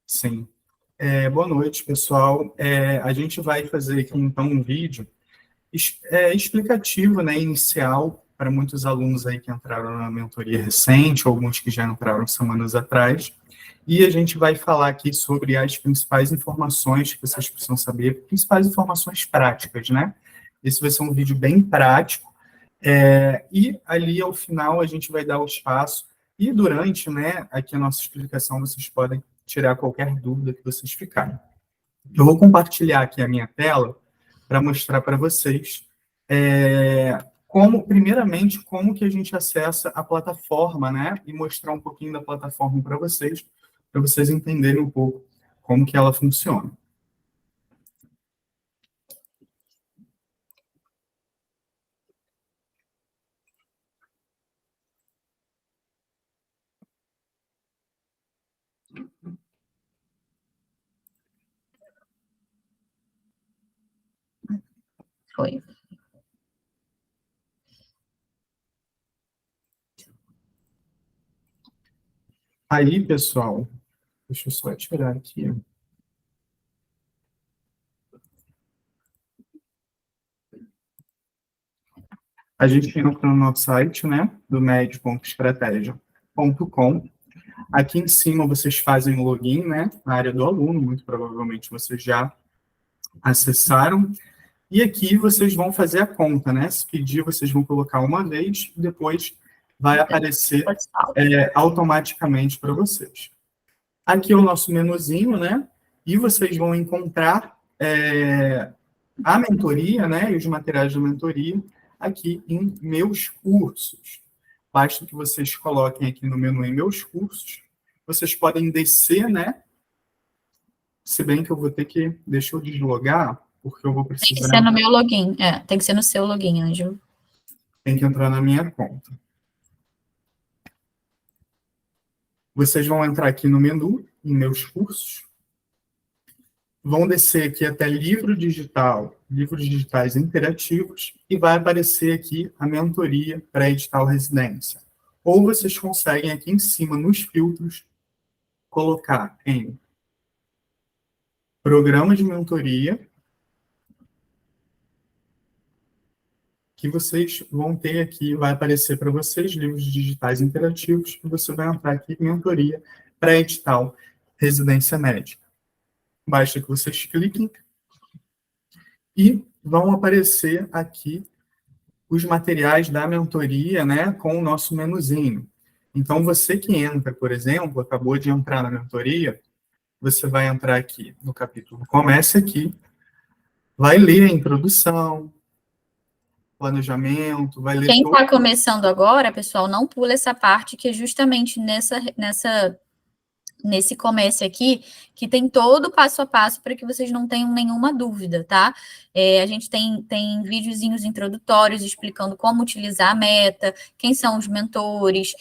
Sim. Boa noite, pessoal. A gente vai fazer aqui, então, um vídeo explicativo, né, inicial, para muitos alunos aí que entraram na mentoria recente, ou alguns que já entraram semanas atrás. E a gente vai falar aqui sobre as principais informações que vocês precisam saber, principais informações práticas, né? Esse vai ser um vídeo bem prático. E ali, ao final, a gente vai dar o espaço. E durante, né, aqui a nossa explicação, vocês podem tirar qualquer dúvida que vocês ficarem. Eu vou compartilhar aqui a minha tela para mostrar para vocês primeiramente, como que a gente acessa a plataforma, né? E mostrar um pouquinho da plataforma para vocês entenderem um pouco como que ela funciona. Foi. Aí, pessoal, deixa eu só tirar aqui. A gente entra no nosso site, né, do med.estratégia.com. Aqui em cima vocês fazem o login, né, na área do aluno, muito provavelmente vocês já acessaram. E aqui vocês vão fazer a conta, né? Se pedir, vocês vão colocar uma vez, e depois vai aparecer automaticamente para vocês. Aqui é o nosso menuzinho, né? E vocês vão encontrar a mentoria, né? E os materiais da mentoria aqui em Meus Cursos. Basta que vocês coloquem aqui no menu em Meus Cursos. Vocês podem descer, né? Se bem que eu vou ter que... Deixa eu deslogar, porque eu vou precisar... Tem que ser no meu login. Tem que ser no seu login, Ângelo. Tem que entrar na minha conta. Vocês vão entrar aqui no menu, em Meus Cursos. Vão descer aqui até livro digital, livros digitais interativos, e vai aparecer aqui a mentoria pré-edital residência. Ou vocês conseguem aqui em cima, nos filtros, colocar em programa de mentoria, que vocês vão ter aqui, vai aparecer para vocês, livros digitais interativos, e você vai entrar aqui em mentoria pré-edital residência médica. Basta que vocês cliquem e vão aparecer aqui os materiais da mentoria, né, com o nosso menuzinho. Então, você que entra, por exemplo, acabou de entrar na mentoria, você vai entrar aqui no capítulo Comece Aqui, vai ler a introdução, planejamento, vai ler... Quem está começando agora, pessoal, não pula essa parte, que é justamente nesse comece aqui, que tem todo o passo a passo para que vocês não tenham nenhuma dúvida, tá? A gente tem videozinhos introdutórios explicando como utilizar a meta, quem são os mentores,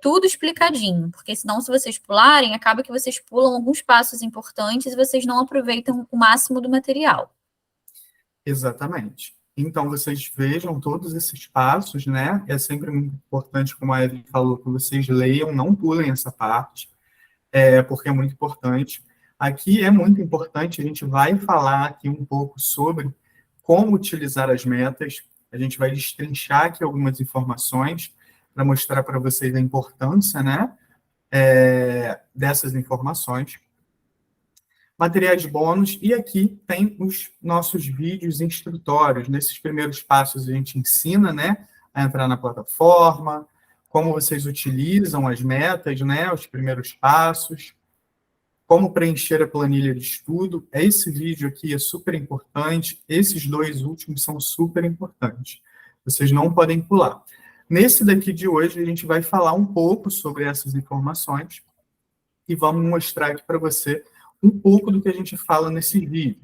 tudo explicadinho, porque senão, se vocês pularem, acaba que vocês pulam alguns passos importantes e vocês não aproveitam o máximo do material. Exatamente. Então, vocês vejam todos esses passos, né? É sempre muito importante, como a Eve falou, que vocês leiam, não pulem essa parte, porque é muito importante. Aqui é muito importante, a gente vai falar aqui um pouco sobre como utilizar as metas, a gente vai destrinchar aqui algumas informações para mostrar para vocês a importância, né, dessas informações. Materiais bônus, e aqui tem os nossos vídeos instrutórios. Nesses primeiros passos a gente ensina, né, a entrar na plataforma, como vocês utilizam as metas, né, os primeiros passos, como preencher a planilha de estudo. Esse vídeo aqui é super importante, esses dois últimos são super importantes. Vocês não podem pular. Nesse daqui de hoje, a gente vai falar um pouco sobre essas informações e vamos mostrar aqui para você um pouco do que a gente fala nesse vídeo.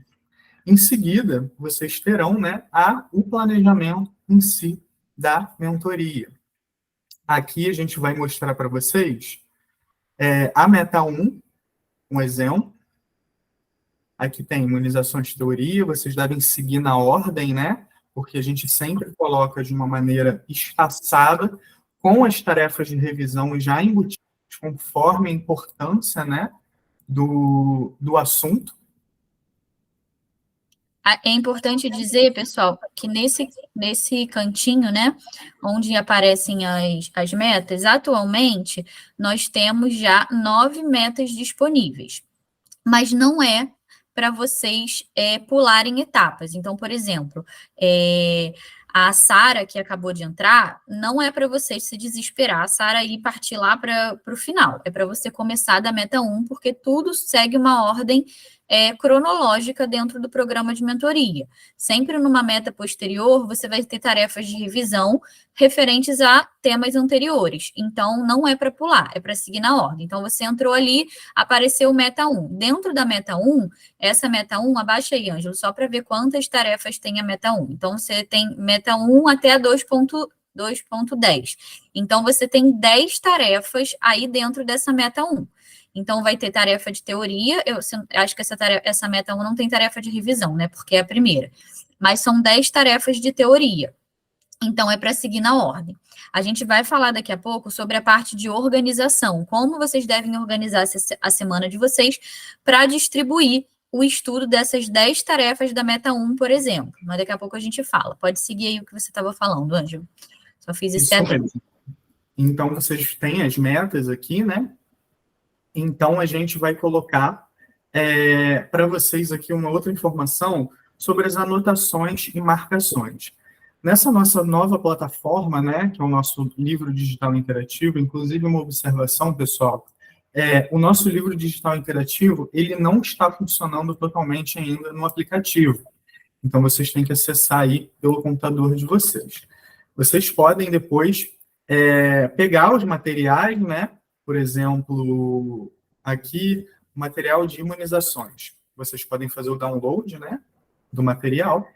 Em seguida, vocês terão, né, o planejamento em si da mentoria. Aqui a gente vai mostrar para vocês a meta 1, um exemplo. Aqui tem imunizações de teoria, vocês devem seguir na ordem, né? Porque a gente sempre coloca de uma maneira espaçada, com as tarefas de revisão já embutidas conforme a importância, né, do assunto. É importante dizer, pessoal, que nesse cantinho, né, onde aparecem as metas, atualmente, nós temos já 9 metas disponíveis, mas não é para vocês pularem etapas. Então, por exemplo, a Sara, que acabou de entrar, não é para você se desesperar, a Sara, e partir lá para o final. É para você começar da meta 1, porque tudo segue uma ordem cronológica dentro do programa de mentoria. Sempre numa meta posterior, você vai ter tarefas de revisão referentes a temas anteriores. Então, não é para pular, é para seguir na ordem. Então, você entrou ali, apareceu meta 1. Dentro da meta 1, essa meta 1, abaixa aí, Ângelo, só para ver quantas tarefas tem a meta 1. Então, você tem meta 1 até a 2.10. Então, você tem 10 tarefas aí dentro dessa meta 1. Então, vai ter tarefa de teoria. Eu acho que essa meta 1 não tem tarefa de revisão, né? Porque é a primeira. Mas são 10 tarefas de teoria. Então, é para seguir na ordem. A gente vai falar daqui a pouco sobre a parte de organização. Como vocês devem organizar a semana de vocês para distribuir o estudo dessas 10 tarefas da meta 1, por exemplo. Mas daqui a pouco a gente fala. Pode seguir aí o que você estava falando, Ângelo. Só fiz esse Isso mesmo. Então, vocês têm as metas aqui, né? Então, a gente vai colocar para vocês aqui uma outra informação sobre as anotações e marcações. Nessa nossa nova plataforma, né, que é o nosso livro digital interativo, inclusive uma observação, pessoal, o nosso livro digital interativo, ele não está funcionando totalmente ainda no aplicativo. Então, vocês têm que acessar aí pelo computador de vocês. Vocês podem depois pegar os materiais, né? Por exemplo, aqui, material de imunizações. Vocês podem fazer o download, né, do material.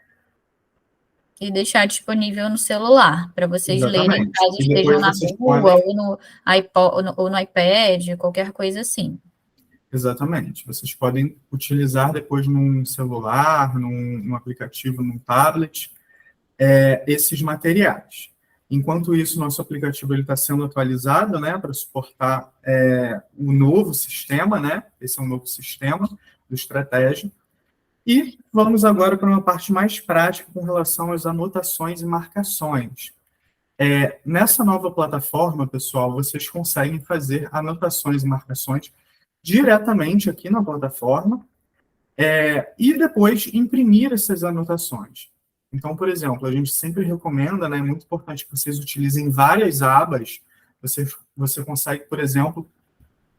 E deixar disponível no celular, para vocês lerem, caso E estejam na rua, podem... ou no iPad, qualquer coisa assim. Exatamente. Vocês podem utilizar depois num celular, num aplicativo, num tablet, esses materiais. Enquanto isso, nosso aplicativo está sendo atualizado, né, para suportar o novo sistema, né? Esse é um novo sistema do Estratégia. E vamos agora para uma parte mais prática com relação às anotações e marcações. Nessa nova plataforma, pessoal, vocês conseguem fazer anotações e marcações diretamente aqui na plataforma e depois imprimir essas anotações. Então, por exemplo, a gente sempre recomenda, né, é muito importante que vocês utilizem várias abas. Você consegue, por exemplo,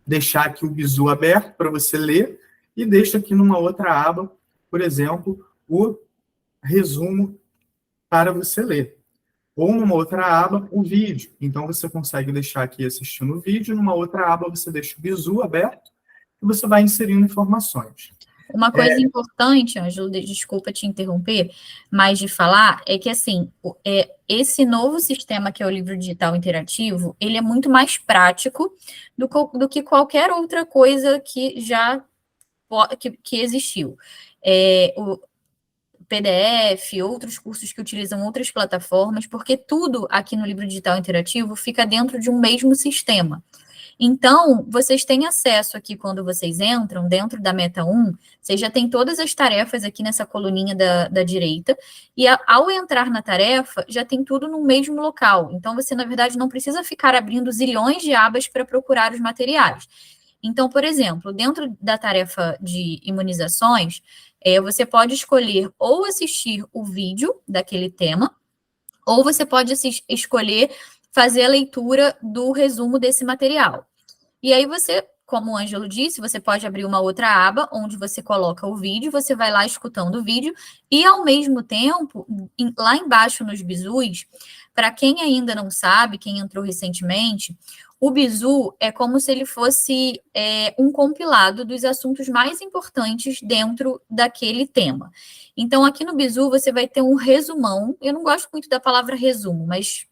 deixar aqui o bizu aberto para você ler e deixa aqui numa outra aba, por exemplo, o resumo para você ler. Ou numa outra aba, o vídeo. Então, você consegue deixar aqui assistindo o vídeo, numa outra aba você deixa o bizu aberto e você vai inserindo informações. Uma coisa importante, Ângelo, desculpa te interromper, mas de falar, é que, assim, esse novo sistema que é o livro digital interativo, ele é muito mais prático do que qualquer outra coisa que já que existiu. O PDF, outros cursos que utilizam outras plataformas, porque tudo aqui no livro digital interativo fica dentro de um mesmo sistema. Então, vocês têm acesso aqui, quando vocês entram, dentro da meta 1, vocês já têm todas as tarefas aqui nessa coluninha da direita, e ao entrar na tarefa, já tem tudo no mesmo local. Então, você, na verdade, não precisa ficar abrindo zilhões de abas para procurar os materiais. Então, por exemplo, dentro da tarefa de imunizações, você pode escolher ou assistir o vídeo daquele tema, ou você pode escolher fazer a leitura do resumo desse material. E aí você, como o Ângelo disse, você pode abrir uma outra aba onde você coloca o vídeo, você vai lá escutando o vídeo e, ao mesmo tempo, lá embaixo nos bizus, para quem ainda não sabe, quem entrou recentemente, o bizu é como se ele fosse um compilado dos assuntos mais importantes dentro daquele tema. Então, aqui no bizu, você vai ter um resumão. Eu não gosto muito da palavra resumo, mas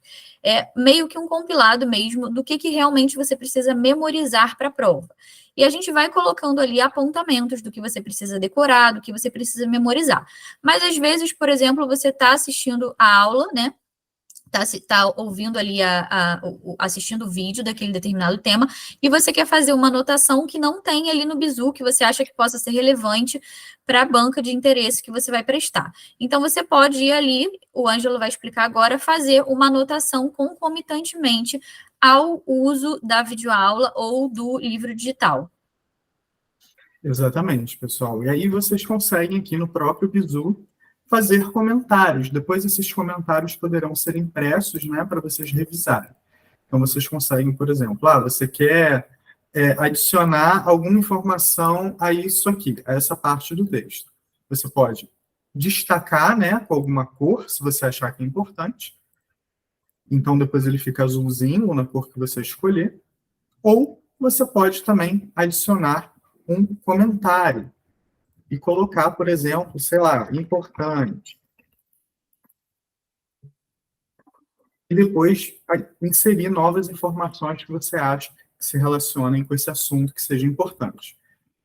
é meio que um compilado mesmo do que realmente você precisa memorizar para a prova. E a gente vai colocando ali apontamentos do que você precisa decorar, do que você precisa memorizar. Mas, às vezes, por exemplo, você está assistindo a aula, né? tá ouvindo ali, assistindo o vídeo daquele determinado tema, e você quer fazer uma anotação que não tem ali no Bizu, que você acha que possa ser relevante para a banca de interesse que você vai prestar. Então, você pode ir ali, o Ângelo vai explicar agora, fazer uma anotação concomitantemente ao uso da videoaula ou do livro digital. Exatamente, pessoal. E aí vocês conseguem aqui no próprio Bizu fazer comentários. Depois esses comentários poderão ser impressos, né, para vocês revisarem. Então vocês conseguem, por exemplo, você quer adicionar alguma informação a isso aqui, a essa parte do texto. Você pode destacar, né, com alguma cor, se você achar que é importante. Então depois ele fica azulzinho na cor que você escolher. Ou você pode também adicionar um comentário e colocar, por exemplo, sei lá, importante. E depois inserir novas informações que você acha que se relacionem com esse assunto, que seja importante.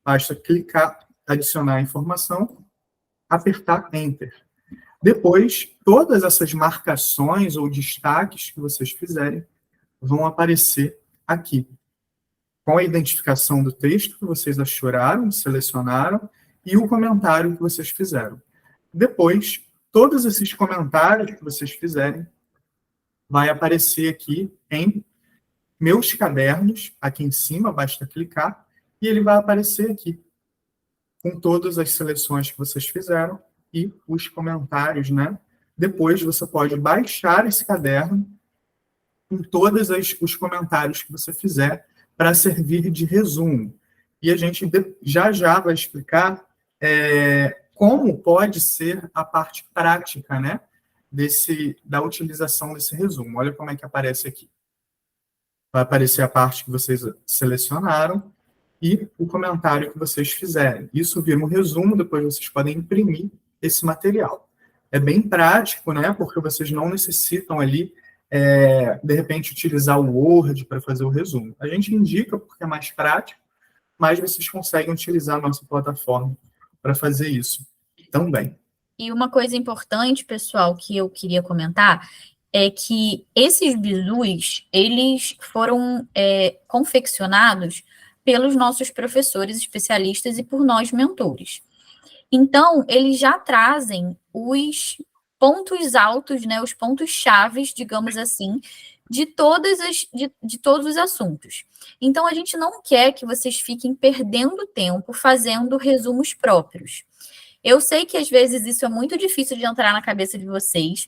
Basta clicar, adicionar a informação, apertar Enter. Depois, todas essas marcações ou destaques que vocês fizerem vão aparecer aqui, com a identificação do texto que vocês achuraram, selecionaram, e o comentário que vocês fizeram. Depois, todos esses comentários que vocês fizerem vai aparecer aqui em Meus Cadernos, aqui em cima, basta clicar, e ele vai aparecer aqui, com todas as seleções que vocês fizeram e os comentários, né? Depois você pode baixar esse caderno com todos os comentários que você fizer para servir de resumo. E a gente já vai explicar como pode ser a parte prática, né, da utilização desse resumo. Olha como é que aparece aqui. Vai aparecer a parte que vocês selecionaram e o comentário que vocês fizerem. Isso vira um resumo, depois vocês podem imprimir esse material. É bem prático, né, porque vocês não necessitam ali, de repente, utilizar o Word para fazer o resumo. A gente indica porque é mais prático, mas vocês conseguem utilizar a nossa plataforma para fazer isso também. E uma coisa importante, pessoal, que eu queria comentar é que esses bizus, eles foram confeccionados pelos nossos professores especialistas e por nós mentores. Então, eles já trazem os pontos altos, né, os pontos chaves, digamos assim, de todos os assuntos. Então, a gente não quer que vocês fiquem perdendo tempo fazendo resumos próprios. Eu sei que, às vezes, isso é muito difícil de entrar na cabeça de vocês.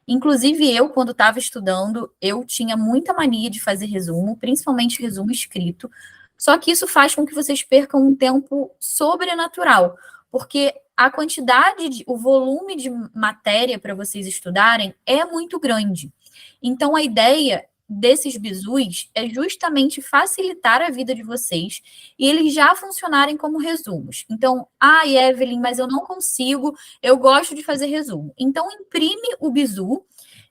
Inclusive, eu, quando estava estudando, eu tinha muita mania de fazer resumo, principalmente resumo escrito. Só que isso faz com que vocês percam um tempo sobrenatural, porque a quantidade, o volume de matéria para vocês estudarem é muito grande. Então, a ideia desses bizus é justamente facilitar a vida de vocês e eles já funcionarem como resumos. Então, Evelyn, mas eu não consigo, eu gosto de fazer resumo. Então, imprime o bizu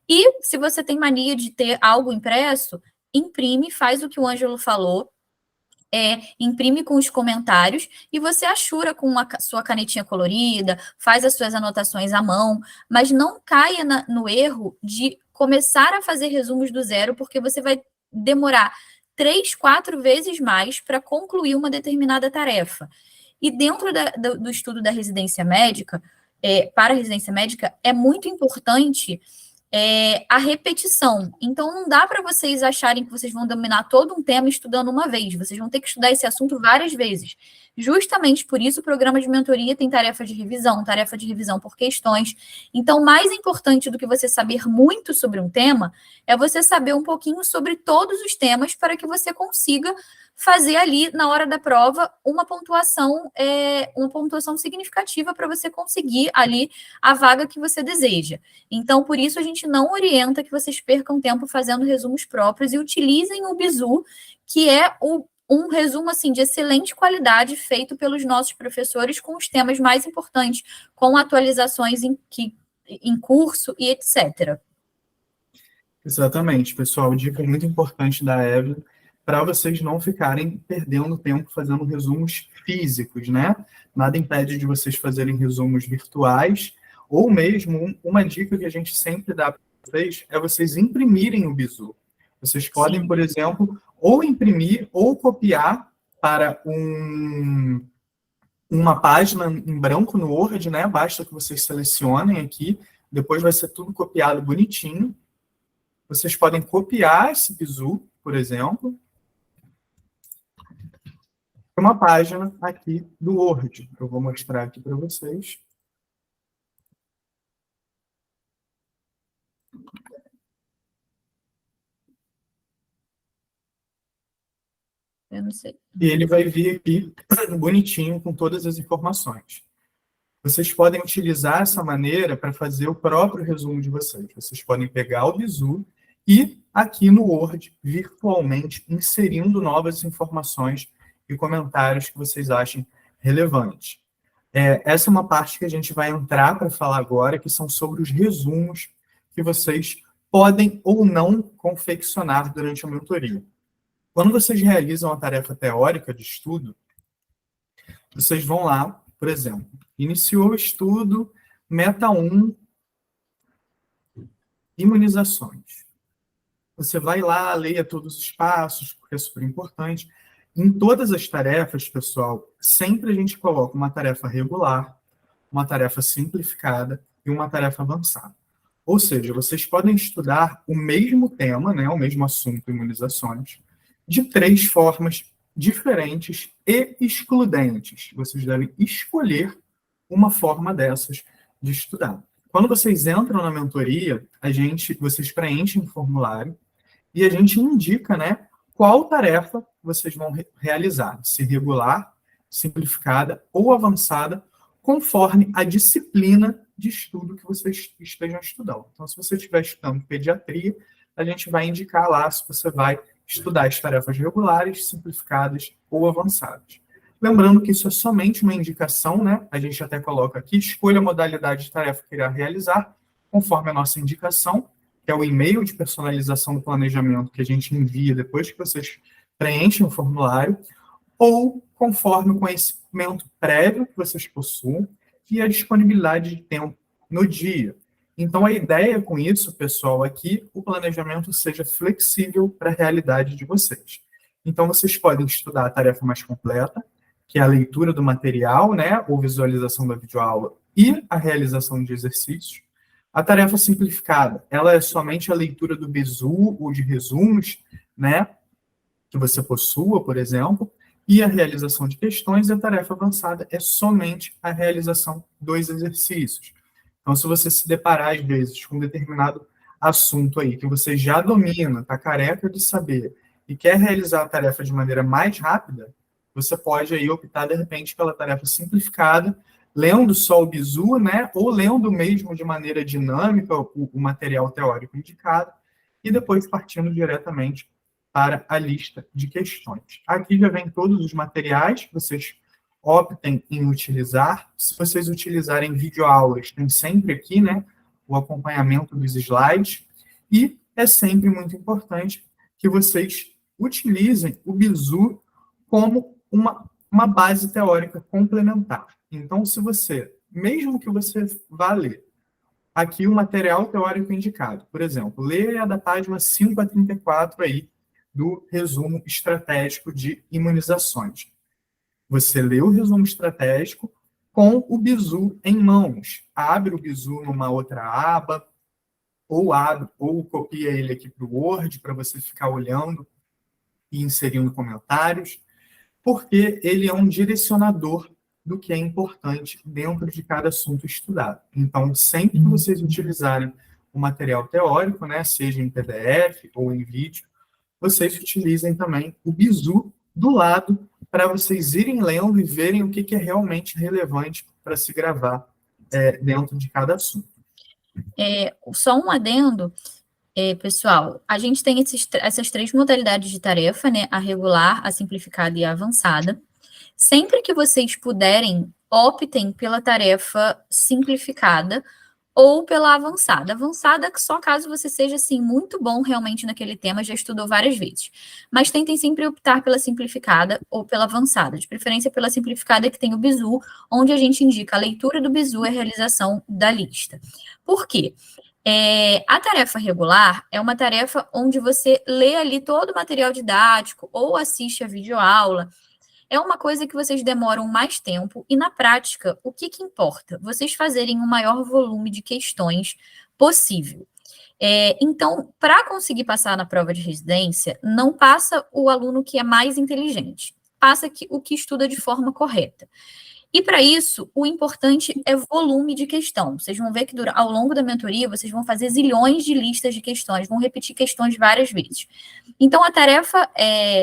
e, se você tem mania de ter algo impresso, imprime, faz o que o Ângelo falou, imprime com os comentários e você achura com a sua canetinha colorida, faz as suas anotações à mão, mas não caia no erro de começar a fazer resumos do zero, porque você vai demorar 3, 4 vezes mais para concluir uma determinada tarefa. E dentro do estudo da residência médica, para a residência médica, é muito importante a repetição. Então, não dá para vocês acharem que vocês vão dominar todo um tema estudando uma vez. Vocês vão ter que estudar esse assunto várias vezes. Justamente por isso, o programa de mentoria tem tarefa de revisão por questões. Então, mais importante do que você saber muito sobre um tema, é você saber um pouquinho sobre todos os temas para que você consiga fazer ali, na hora da prova, uma pontuação significativa para você conseguir ali a vaga que você deseja. Então, por isso, a gente não orienta que vocês percam tempo fazendo resumos próprios e utilizem o Bizu, que é um resumo assim, de excelente qualidade feito pelos nossos professores com os temas mais importantes, com atualizações em curso e etc. Exatamente, pessoal. Dica muito importante da Evelyn, para vocês não ficarem perdendo tempo fazendo resumos físicos, né? Nada impede de vocês fazerem resumos virtuais, ou mesmo uma dica que a gente sempre dá vocês é vocês imprimirem o bizu. Vocês podem, por exemplo, ou imprimir ou copiar para uma página em branco no Word, né? Basta que vocês selecionem aqui, depois vai ser tudo copiado bonitinho. Vocês podem copiar esse bizu, por exemplo, para uma página aqui do Word. Eu vou mostrar aqui para vocês. Eu não sei. E ele vai vir aqui bonitinho com todas as informações. Vocês podem utilizar essa maneira para fazer o próprio resumo de vocês. Vocês podem pegar o bizu e, aqui no Word, virtualmente, inserindo novas informações e comentários que vocês achem relevantes. Essa é uma parte que a gente vai entrar para falar agora, que são sobre os resumos que vocês podem ou não confeccionar durante a mentoria. Quando vocês realizam a tarefa teórica de estudo, vocês vão lá, por exemplo, iniciou o estudo, meta 1, imunizações. Você vai lá, leia todos os passos, porque é super importante. Em todas as tarefas, pessoal, sempre a gente coloca uma tarefa regular, uma tarefa simplificada e uma tarefa avançada. Ou seja, vocês podem estudar o mesmo tema, né, o mesmo assunto, imunizações, de 3 formas diferentes e excludentes. Vocês devem escolher uma forma dessas de estudar. Quando vocês entram na mentoria, vocês preenchem um formulário e a gente indica, né, qual tarefa vocês vão realizar, se regular, simplificada ou avançada, conforme a disciplina de estudo que vocês estejam estudando. Então, se você estiver estudando pediatria, a gente vai indicar lá se você vai estudar as tarefas regulares, simplificadas ou avançadas. Lembrando que isso é somente uma indicação, né? A gente até coloca aqui, escolha a modalidade de tarefa que irá realizar, conforme a nossa indicação, que é o e-mail de personalização do planejamento que a gente envia depois que vocês preenchem o formulário, ou conforme o conhecimento prévio que vocês possuam e a disponibilidade de tempo no dia. Então, a ideia com isso, pessoal, é que o planejamento seja flexível para a realidade de vocês. Então, vocês podem estudar a tarefa mais completa, que é a leitura do material, né, ou visualização da videoaula e a realização de exercícios. A tarefa simplificada, ela é somente a leitura do bizu ou de resumos, né, que você possua, por exemplo, e a realização de questões. E a tarefa avançada é somente a realização dos exercícios. Então, se você se deparar, às vezes, com um determinado assunto aí que você já domina, está careca de saber, e quer realizar a tarefa de maneira mais rápida, você pode aí optar, de repente, pela tarefa simplificada, lendo só o bizu, né, ou lendo mesmo de maneira dinâmica o material teórico indicado, e depois partindo diretamente para a lista de questões. Aqui já vem todos os materiais que vocês optem em utilizar. Se vocês utilizarem videoaulas, tem sempre aqui, né, o acompanhamento dos slides, e é sempre muito importante que vocês utilizem o bizu como uma base teórica complementar. Então, mesmo que você vá ler aqui o material teórico indicado, por exemplo, leia da página 5 a 34 aí, do resumo estratégico de imunizações. Você lê o resumo estratégico com o bizu em mãos. Abre o bizu numa outra aba, ou copia ele aqui para o Word, para você ficar olhando e inserindo comentários, porque ele é um direcionador do que é importante dentro de cada assunto estudado. Então, sempre que vocês utilizarem o material teórico, né, seja em PDF ou em vídeo, vocês utilizem também o bizu do lado para vocês irem lendo e verem o que é realmente relevante para se gravar dentro de cada assunto. Só um adendo, pessoal, a gente tem essas 3 modalidades de tarefa, né, a regular, a simplificada e a avançada. Sempre que vocês puderem, optem pela tarefa simplificada ou pela avançada. Avançada só caso você seja, assim, muito bom realmente naquele tema, já estudou várias vezes. Mas tentem sempre optar pela simplificada ou pela avançada. De preferência pela simplificada, que tem o bizu, onde a gente indica a leitura do bizu e a realização da lista. Por quê? A tarefa regular é uma tarefa onde você lê ali todo o material didático ou assiste a videoaula. É uma coisa que vocês demoram mais tempo e, na prática, o que importa? Vocês fazerem o maior volume de questões possível. Então, para conseguir passar na prova de residência, não passa o aluno que é mais inteligente, passa o que estuda de forma correta. E para isso, o importante é volume de questão. Vocês vão ver que ao longo da mentoria, vocês vão fazer zilhões de listas de questões, vão repetir questões várias vezes. Então, a tarefa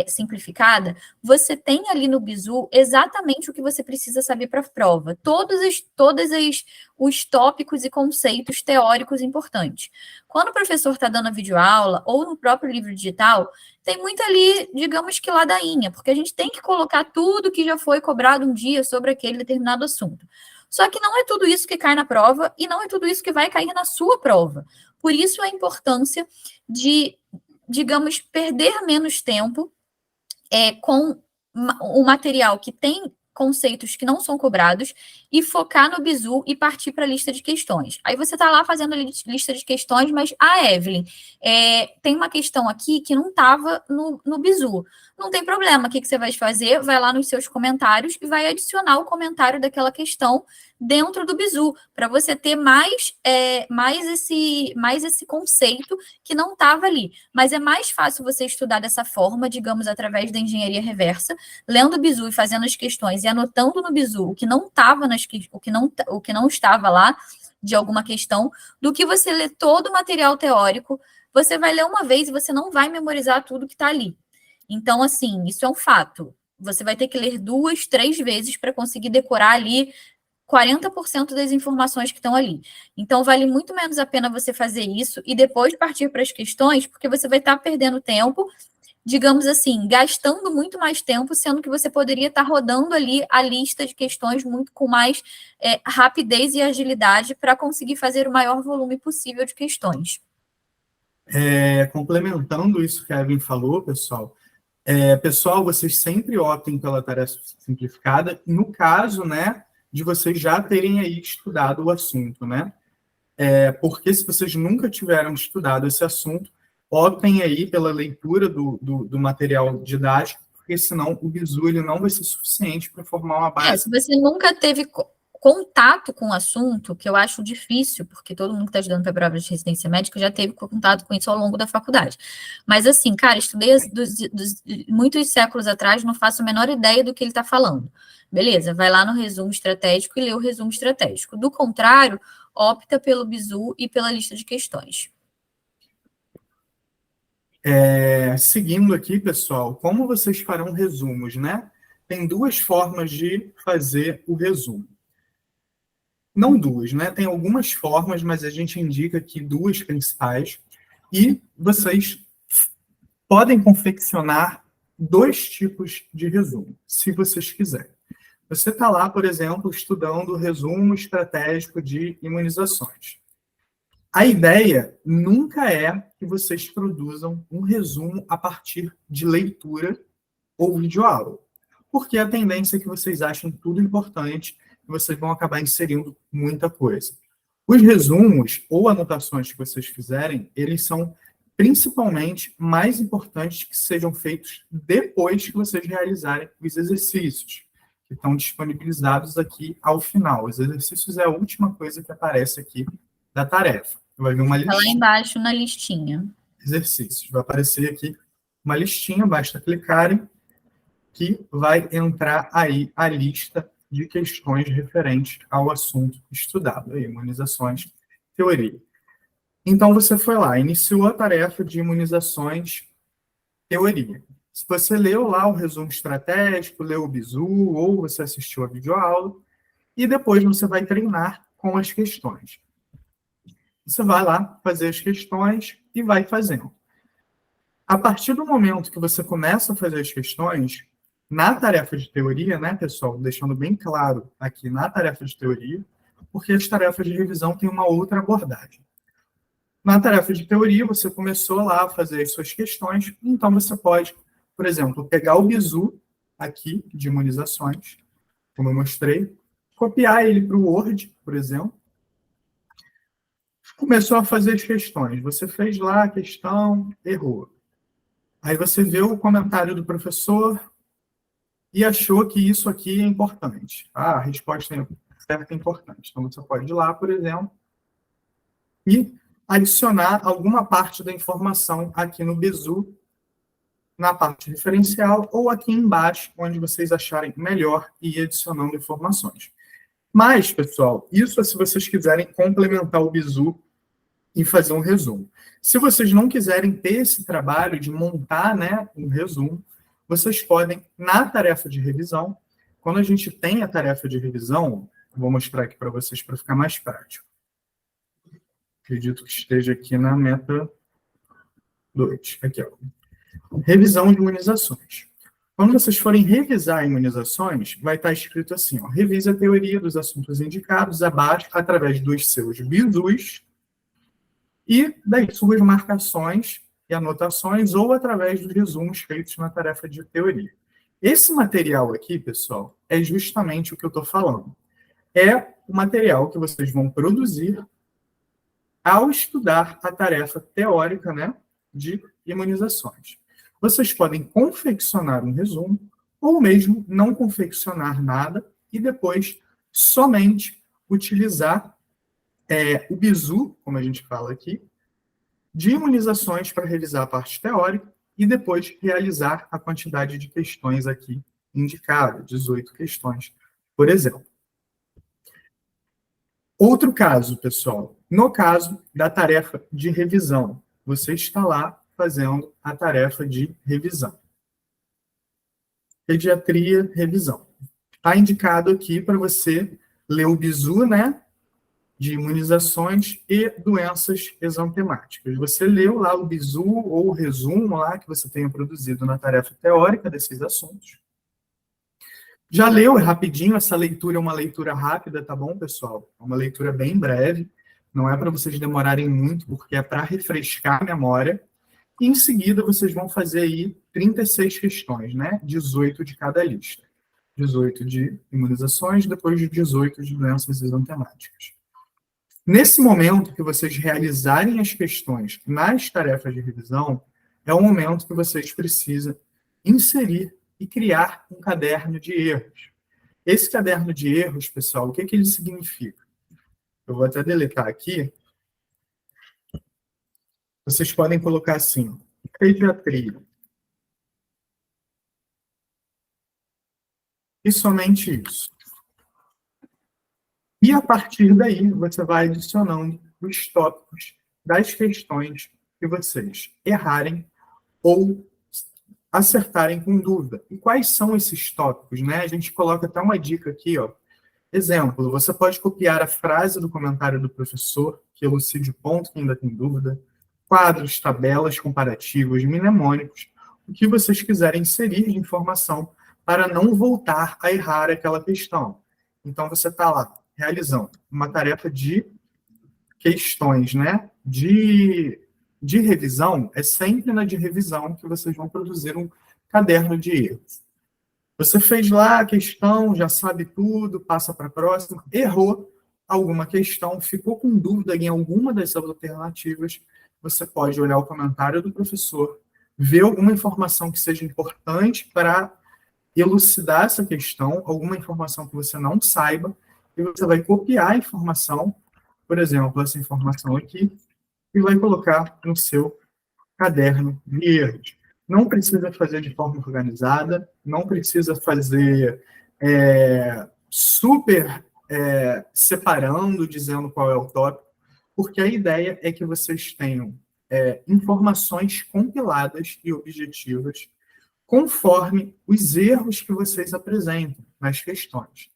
simplificada, você tem ali no Bizu exatamente o que você precisa saber para a prova. Todos os tópicos e conceitos teóricos importantes. Quando o professor está dando a videoaula, ou no próprio livro digital, tem muito ali, digamos que ladainha, porque a gente tem que colocar tudo que já foi cobrado um dia sobre aquele determinado assunto. Só que não é tudo isso que cai na prova e não é tudo isso que vai cair na sua prova. Por isso a importância de, digamos, perder menos tempo com o material que tem conceitos que não são cobrados e focar no Bizu e partir para a lista de questões. Aí você está lá fazendo a lista de questões, mas, Evelyn, tem uma questão aqui que não estava no Bizu. Não tem problema, o que você vai fazer? Vai lá nos seus comentários e vai adicionar o comentário daquela questão dentro do Bizu, para você ter mais esse conceito que não estava ali. Mas é mais fácil você estudar dessa forma, digamos, através da engenharia reversa, lendo o Bizu e fazendo as questões e anotando no Bizu o que não estava o que não estava lá de alguma questão, do que você ler todo o material teórico. Você vai ler uma vez e você não vai memorizar tudo que está ali. Então, assim, isso é um fato. Você vai ter que ler 2, 3 vezes para conseguir decorar ali 40% das informações que estão ali. Então, vale muito menos a pena você fazer isso e depois partir para as questões, porque você vai estar perdendo tempo, digamos assim, gastando muito mais tempo, sendo que você poderia estar rodando ali a lista de questões muito com mais rapidez e agilidade para conseguir fazer o maior volume possível de questões. Complementando isso que a Evelyn falou, pessoal, vocês sempre optem pela tarefa simplificada, no caso, né, de vocês já terem aí estudado o assunto, né? Porque se vocês nunca tiveram estudado esse assunto, optem aí pela leitura do material didático, porque senão o Bizu ele não vai ser suficiente para formar uma base. Se você nunca teve contato com o assunto, que eu acho difícil, porque todo mundo que está estudando para a prova de residência médica já teve contato com isso ao longo da faculdade. Mas assim, cara, estudei muitos séculos atrás, não faço a menor ideia do que ele está falando. Beleza, vai lá no resumo estratégico e lê o resumo estratégico. Do contrário, opta pelo Bizu e pela lista de questões. Seguindo aqui, pessoal, como vocês farão resumos, né? Tem 2 formas de fazer o resumo. Não 2, né? Tem algumas formas, mas a gente indica aqui 2 principais. E vocês podem confeccionar 2 tipos de resumo, se vocês quiserem. Você está lá, por exemplo, estudando o resumo estratégico de imunizações. A ideia nunca é que vocês produzam um resumo a partir de leitura ou videoaula, porque a tendência é que vocês achem tudo importante e vocês vão acabar inserindo muita coisa. Os resumos ou anotações que vocês fizerem, eles são principalmente mais importantes que sejam feitos depois que vocês realizarem os exercícios, que estão disponibilizados aqui ao final. Os exercícios é a última coisa que aparece aqui da tarefa. Vai vir uma listinha. Tá lá embaixo na listinha. Exercícios. Vai aparecer aqui uma listinha, basta clicarem, que vai entrar aí a lista de questões referentes ao assunto estudado, aí, imunizações, teoria. Então, você foi lá, iniciou a tarefa de imunizações, teoria. Se você leu lá o resumo estratégico, leu o Bizu, ou você assistiu a videoaula, e depois você vai treinar com as questões. Você vai lá fazer as questões e vai fazendo. A partir do momento que você começa a fazer as questões, na tarefa de teoria, né, pessoal, deixando bem claro aqui na tarefa de teoria, porque as tarefas de revisão têm uma outra abordagem. Na tarefa de teoria, você começou lá a fazer as suas questões, então você pode, por exemplo, pegar o Bizu aqui de imunizações, como eu mostrei, copiar ele para o Word, por exemplo, Começou a fazer as questões. Você fez lá a questão, errou. Aí você vê o comentário do professor e achou que isso aqui é importante. Ah, a resposta certa é importante. Então, você pode ir lá, por exemplo, e adicionar alguma parte da informação aqui no bizu, na parte referencial, ou aqui embaixo, onde vocês acharem melhor, e ir adicionando informações. Mas, pessoal, isso é se vocês quiserem complementar o bizu e fazer um resumo. Se vocês não quiserem ter esse trabalho de montar, né, um resumo, vocês podem, na tarefa de revisão, quando a gente tem a tarefa de revisão, vou mostrar aqui para vocês para ficar mais prático. Acredito que esteja aqui na meta 2. Aqui, ó. Revisão de imunizações. Quando vocês forem revisar imunizações, vai estar escrito assim, ó, revise a teoria dos assuntos indicados abaixo através dos seus bizus e das suas marcações e anotações ou através dos resumos feitos na tarefa de teoria. Esse material aqui, pessoal, é justamente o que eu estou falando. É o material que vocês vão produzir ao estudar a tarefa teórica, né, de imunizações. Vocês podem confeccionar um resumo ou mesmo não confeccionar nada e depois somente utilizar o bizu, como a gente fala aqui, de imunizações para revisar a parte teórica e depois realizar a quantidade de questões aqui indicada, 18 questões, por exemplo. Outro caso, pessoal, no caso da tarefa de revisão, você está lá fazendo a tarefa de revisão. Pediatria, revisão. Está indicado aqui para você ler o bizu, né, de imunizações e doenças exantemáticas. Você leu lá o bizu ou o resumo lá que você tenha produzido na tarefa teórica desses assuntos. Já leu rapidinho, essa leitura é uma leitura rápida, tá bom, pessoal? É uma leitura bem breve, não é para vocês demorarem muito, porque é para refrescar a memória. E em seguida, vocês vão fazer aí 36 questões, né? 18 de cada lista. 18 de imunizações, depois de 18 de doenças exantemáticas. Nesse momento que vocês realizarem as questões nas tarefas de revisão, é o momento que vocês precisam inserir e criar um caderno de erros. Esse caderno de erros, pessoal, o que ele significa? Eu vou até deletar aqui. Vocês podem colocar assim, pediatria. E somente isso. E a partir daí, você vai adicionando os tópicos das questões que vocês errarem ou acertarem com dúvida. E quais são esses tópicos, né? A gente coloca até uma dica aqui, ó. Exemplo, você pode copiar a frase do comentário do professor, que elucide o ponto que ainda tem dúvida, quadros, tabelas, comparativos, mnemônicos, o que vocês quiserem inserir de informação para não voltar a errar aquela questão. Então, você está lá, realizando uma tarefa de questões, né? De revisão, é sempre na de revisão que vocês vão produzir um caderno de erros. Você fez lá a questão, já sabe tudo, passa para a próxima, errou alguma questão, ficou com dúvida em alguma das alternativas, você pode olhar o comentário do professor, ver alguma informação que seja importante para elucidar essa questão, alguma informação que você não saiba, e você vai copiar a informação, por exemplo, essa informação aqui, e vai colocar no seu caderno de erros. Não precisa fazer de forma organizada, não precisa fazer super separando, dizendo qual é o tópico, porque a ideia é que vocês tenham informações compiladas e objetivas conforme os erros que vocês apresentam nas questões.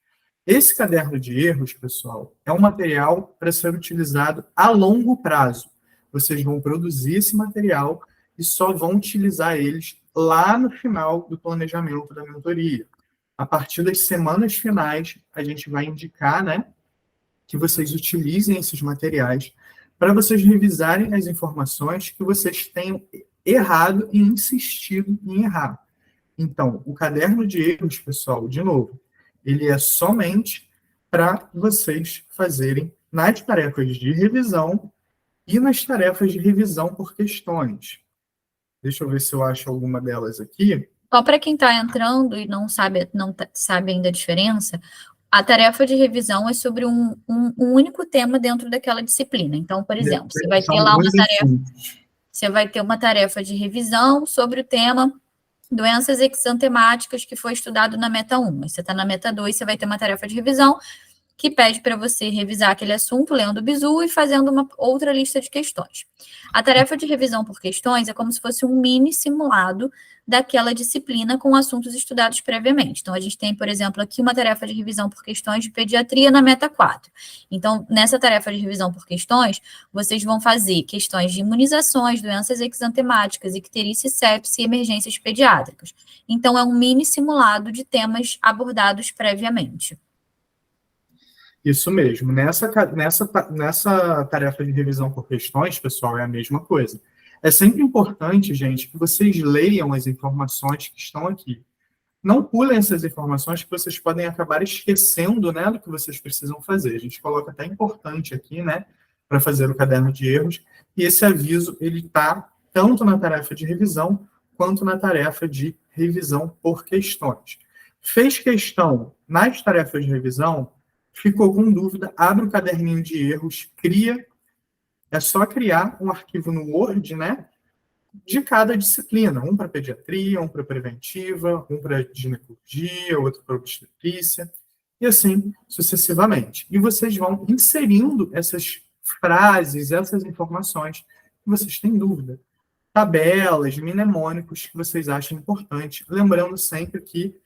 Esse caderno de erros, pessoal, é um material para ser utilizado a longo prazo. Vocês vão produzir esse material e só vão utilizar eles lá no final do planejamento da mentoria. A partir das semanas finais, a gente vai indicar, né, que vocês utilizem esses materiais para vocês revisarem as informações que vocês tenham errado e insistido em errar. Então, o caderno de erros, pessoal, de novo, ele é somente para vocês fazerem nas tarefas de revisão E nas tarefas de revisão por questões. Deixa eu ver se eu acho alguma delas aqui. Só para quem está entrando e não sabe ainda a diferença, a tarefa de revisão é sobre um único tema dentro daquela disciplina. Então, por exemplo, você vai São ter lá uma alguns tarefa, assuntos. você vai ter uma tarefa de revisão sobre o tema doenças exantemáticas que foi estudado na meta 1. Você está na meta 2, você vai ter uma tarefa de revisão que pede para você revisar aquele assunto, lendo o bizu e fazendo uma outra lista de questões. A tarefa de revisão por questões é como se fosse um mini simulado daquela disciplina com assuntos estudados previamente. Então, a gente tem, por exemplo, aqui uma tarefa de revisão por questões de pediatria na meta 4. Então, nessa tarefa de revisão por questões, vocês vão fazer questões de imunizações, doenças exantemáticas, icterícia, sepse e emergências pediátricas. Então, é um mini simulado de temas abordados previamente. Isso mesmo. Nessa tarefa de revisão por questões, pessoal, é a mesma coisa. É sempre importante, gente, que vocês leiam as informações que estão aqui. Não pulem essas informações que vocês podem acabar esquecendo, né, do que vocês precisam fazer. A gente coloca até importante aqui, né, para fazer o caderno de erros. E esse aviso, ele está tanto na tarefa de revisão quanto na tarefa de revisão por questões. Fez questão nas tarefas de revisão, ficou com dúvida, abre o caderninho de erros, cria, é só criar um arquivo no Word, né, de cada disciplina, um para pediatria, um para preventiva, um para ginecologia, outro para obstetrícia, e assim sucessivamente. E vocês vão inserindo essas frases, essas informações que vocês têm dúvida. Tabelas, mnemônicos que vocês acham importante, lembrando sempre que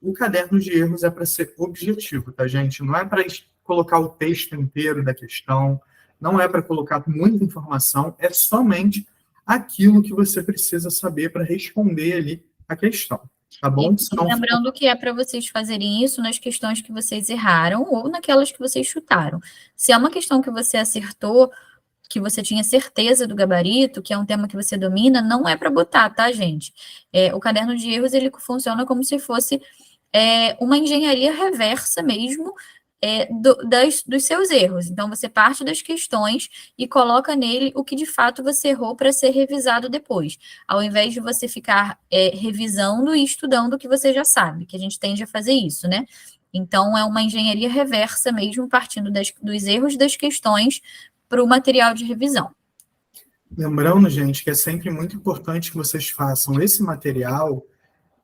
o caderno de erros é para ser objetivo, tá, gente? Não é para colocar o texto inteiro da questão, não é para colocar muita informação, é somente aquilo que você precisa saber para responder ali a questão, tá bom? E lembrando que é para vocês fazerem isso nas questões que vocês erraram ou naquelas que vocês chutaram. Se é uma questão que você acertou, que você tinha certeza do gabarito, que é um tema que você domina, não é para botar, tá, gente? O caderno de erros, ele funciona como se fosse uma engenharia reversa mesmo, dos seus erros. Então, você parte das questões e coloca nele o que de fato você errou para ser revisado depois, ao invés de você ficar revisando e estudando o que você já sabe, que a gente tende a fazer isso, né? Então, é uma engenharia reversa mesmo, partindo dos erros das questões para o material de revisão. Lembrando, gente, que é sempre muito importante que vocês façam esse material,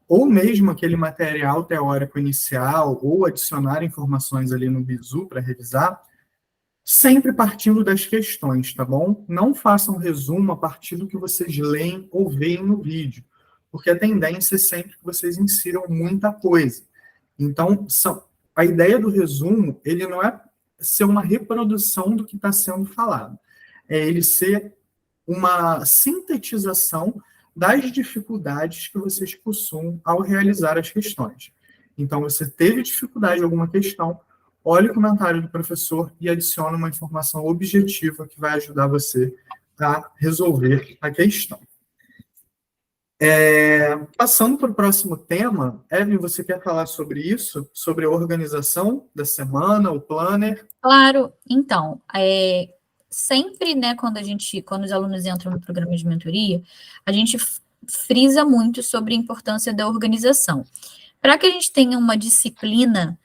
ou mesmo aquele material teórico inicial, ou adicionar informações ali no bizu para revisar, sempre partindo das questões, tá bom? Não façam resumo a partir do que vocês leem ou veem no vídeo, porque a tendência é sempre que vocês insiram muita coisa. Então, a ideia do resumo, ele não é ser uma reprodução do que está sendo falado, é ele ser uma sintetização das dificuldades que vocês possuem ao realizar as questões. Então, você teve dificuldade em alguma questão, olhe o comentário do professor e adicione uma informação objetiva que vai ajudar você a resolver a questão. Passando para o próximo tema, Evelyn, você quer falar sobre isso? Sobre a organização da semana, o planner? Claro, então, sempre, né, quando os alunos entram no programa de mentoria, a gente frisa muito sobre a importância da organização. Para que a gente tenha uma disciplina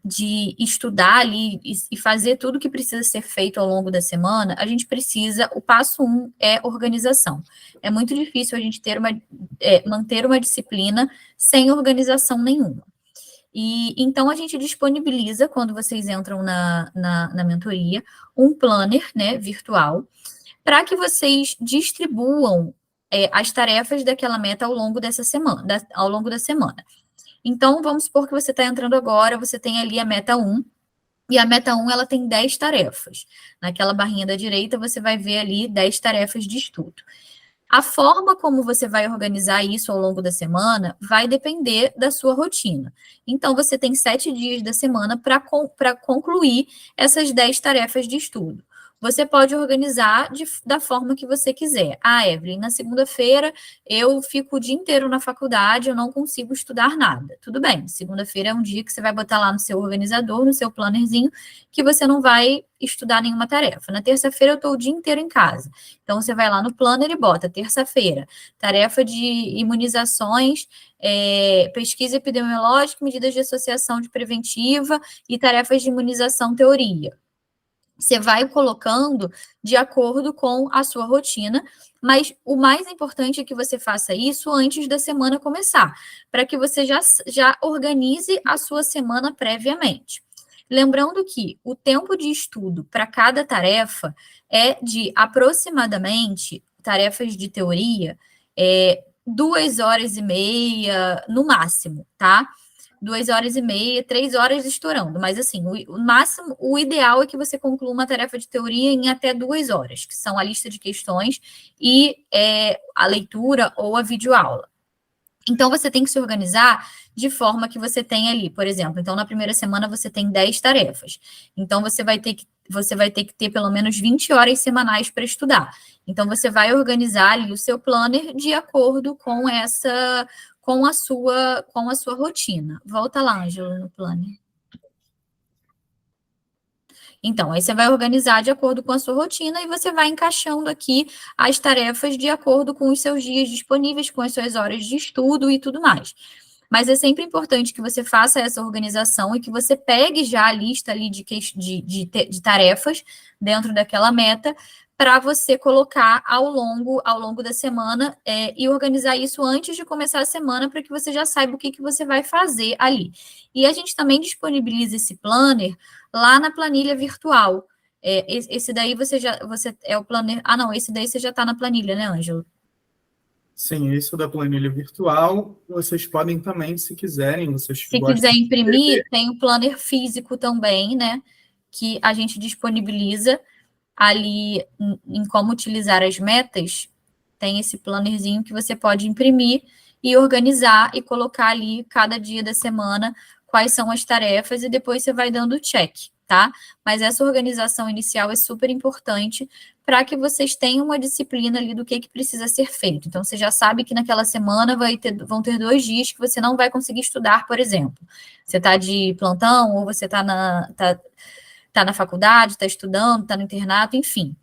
de estudar ali e fazer tudo que precisa ser feito ao longo da semana, a gente precisa, o passo 1 é organização. É muito difícil a gente manter uma disciplina sem organização nenhuma. E então a gente disponibiliza, quando vocês entram na mentoria, um planner, né, virtual, para que vocês distribuam as tarefas daquela meta ao longo dessa semana, ao longo da semana. Então, vamos supor que você está entrando agora, você tem ali a meta 1, e a meta 1 ela tem 10 tarefas. Naquela barrinha da direita, você vai ver ali 10 tarefas de estudo. A forma como você vai organizar isso ao longo da semana vai depender da sua rotina. Então, você tem 7 dias da semana para concluir essas 10 tarefas de estudo. você pode organizar da forma que você quiser. Ah, Evelyn, na segunda-feira eu fico o dia inteiro na faculdade, eu não consigo estudar nada. Tudo bem, segunda-feira é um dia que você vai botar lá no seu organizador, no seu plannerzinho, que você não vai estudar nenhuma tarefa. Na terça-feira eu estou o dia inteiro em casa. Então, você vai lá no planner e bota, terça-feira, tarefa de imunizações, pesquisa epidemiológica, medidas de associação de preventiva e tarefas de imunização teoria. Você vai colocando de acordo com a sua rotina, mas o mais importante é que você faça isso antes da semana começar, para que você já organize a sua semana previamente. Lembrando que o tempo de estudo para cada tarefa é de aproximadamente, tarefas de teoria, 2 horas e meia no máximo, tá? 2 horas e meia, 3 horas estourando. Mas, assim, o máximo, o ideal é que você conclua uma tarefa de teoria em até 2 horas, que são a lista de questões e a leitura ou a videoaula. Então, você tem que se organizar de forma que você tenha ali, por exemplo, então, na primeira semana você tem 10 tarefas. Então, você vai ter que ter pelo menos 20 horas semanais para estudar. Então, você vai organizar ali o seu planner de acordo com com a sua rotina. Volta lá, Ângela, no planner. Então, aí você vai organizar de acordo com a sua rotina e você vai encaixando aqui as tarefas de acordo com os seus dias disponíveis, com as suas horas de estudo e tudo mais. Mas é sempre importante que você faça essa organização e que você pegue já a lista ali de tarefas dentro daquela meta para você colocar ao longo da semana e organizar isso antes de começar a semana para que você já saiba o que você vai fazer ali. E a gente também disponibiliza esse planner lá na planilha virtual. Esse daí você é o planner. Ah, não, esse daí você já está na planilha, né, Ângelo? Sim, isso da planilha virtual, vocês podem também, se quiserem, vocês Se gostam quiser de imprimir, escrever. tem o planner físico também, né? Que a gente disponibiliza ali em como utilizar as metas. Tem esse plannerzinho que você pode imprimir e organizar e colocar ali cada dia da semana quais são as tarefas e depois você vai dando check, tá? Mas essa organização inicial é super importante para que vocês tenham uma disciplina ali do que precisa ser feito. Então, você já sabe que naquela semana vão ter 2 dias que você não vai conseguir estudar, por exemplo. Você está de plantão ou você está tá na faculdade, está estudando, está no internato, enfim.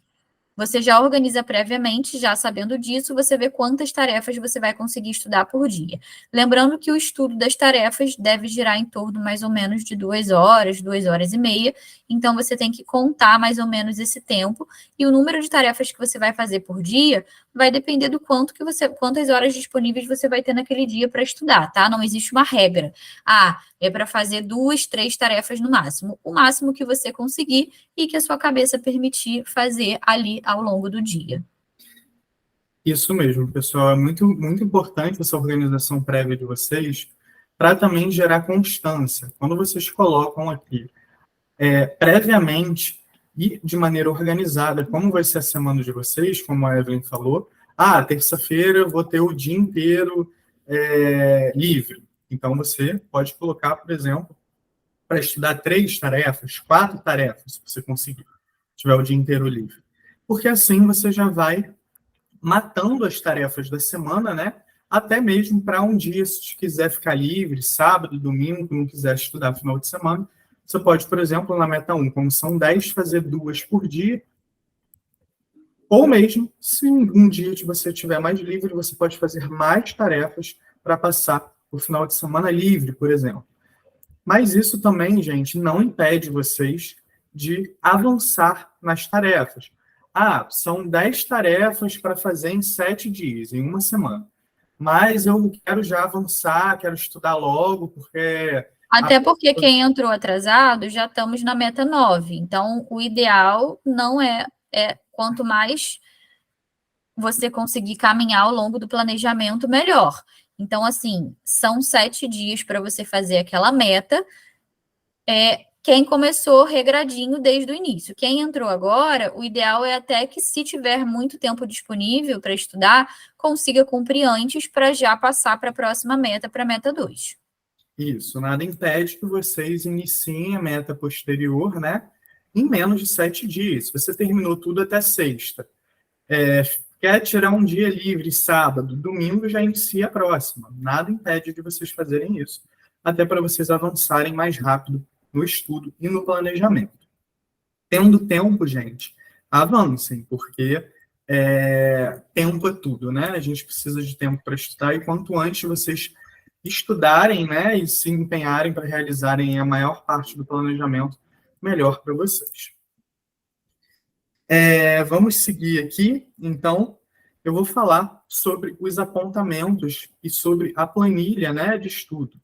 Você já organiza previamente, já sabendo disso, você vê quantas tarefas você vai conseguir estudar por dia. Lembrando que o estudo das tarefas deve girar em torno mais ou menos de 2 horas, 2 horas e meia. Então, você tem que contar mais ou menos esse tempo. E o número de tarefas que você vai fazer por dia vai depender do quantas horas disponíveis você vai ter naquele dia para estudar, tá? Não existe uma regra. Ah, é para fazer 2, 3 tarefas no máximo. O máximo que você conseguir e que a sua cabeça permitir fazer ali ao longo do dia. Isso mesmo, pessoal. É muito, muito importante essa organização prévia de vocês para também gerar constância. Quando vocês colocam aqui previamente e de maneira organizada como vai ser a semana de vocês, como a Evelyn falou, terça-feira eu vou ter o dia inteiro livre. Então, você pode colocar, por exemplo, para estudar 3 tarefas, 4 tarefas, se você conseguir, tiver o dia inteiro livre. Porque assim você já vai matando as tarefas da semana, né? Até mesmo para um dia, se quiser ficar livre, sábado, domingo, não quiser estudar no final de semana, você pode, por exemplo, na meta 1, como são 10, fazer 2 por dia. Ou mesmo, se um dia que você tiver mais livre, você pode fazer mais tarefas para passar o final de semana livre, por exemplo. Mas isso também, gente, não impede vocês de avançar nas tarefas. São 10 tarefas para fazer em 7 dias, em uma semana. Mas eu quero já avançar, quero estudar logo, porque... Até porque quem entrou atrasado, já estamos na meta 9. Então, o ideal não quanto mais você conseguir caminhar ao longo do planejamento, melhor. Então, assim, são 7 dias para você fazer aquela meta. Quem começou regradinho desde o início. Quem entrou agora, o ideal é até que, se tiver muito tempo disponível para estudar, consiga cumprir antes para já passar para a próxima meta, para a meta 2. Isso, nada impede que vocês iniciem a meta posterior, né? em menos de 7 dias. Se você terminou tudo até sexta, quer tirar um dia livre, sábado, domingo, já inicia a próxima. Nada impede de vocês fazerem isso, até para vocês avançarem mais rápido no estudo e no planejamento. Tendo tempo, gente, avancem, porque tempo é tudo, né? A gente precisa de tempo para estudar, e quanto antes vocês estudarem, né, e se empenharem para realizarem a maior parte do planejamento, melhor para vocês. Vamos seguir aqui, então, eu vou falar sobre os apontamentos e sobre a planilha, né, de estudo.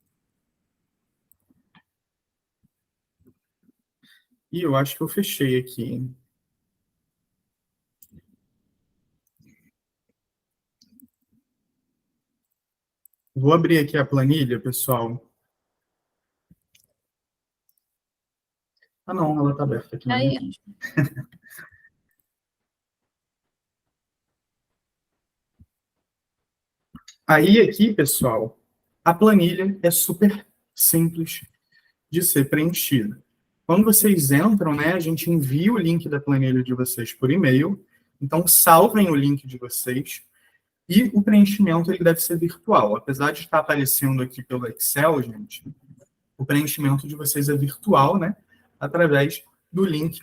E eu acho que eu fechei aqui, hein? Vou abrir aqui a planilha, pessoal. Ah, não, ela está aberta aqui. Aí. Aí, aqui, pessoal, a planilha é super simples de ser preenchida. Quando vocês entram, né, a gente envia o link da planilha de vocês por e-mail. Então, salvem o link de vocês. E o preenchimento ele deve ser virtual. Apesar de estar aparecendo aqui pelo Excel, gente, o preenchimento de vocês é virtual, né? Através do link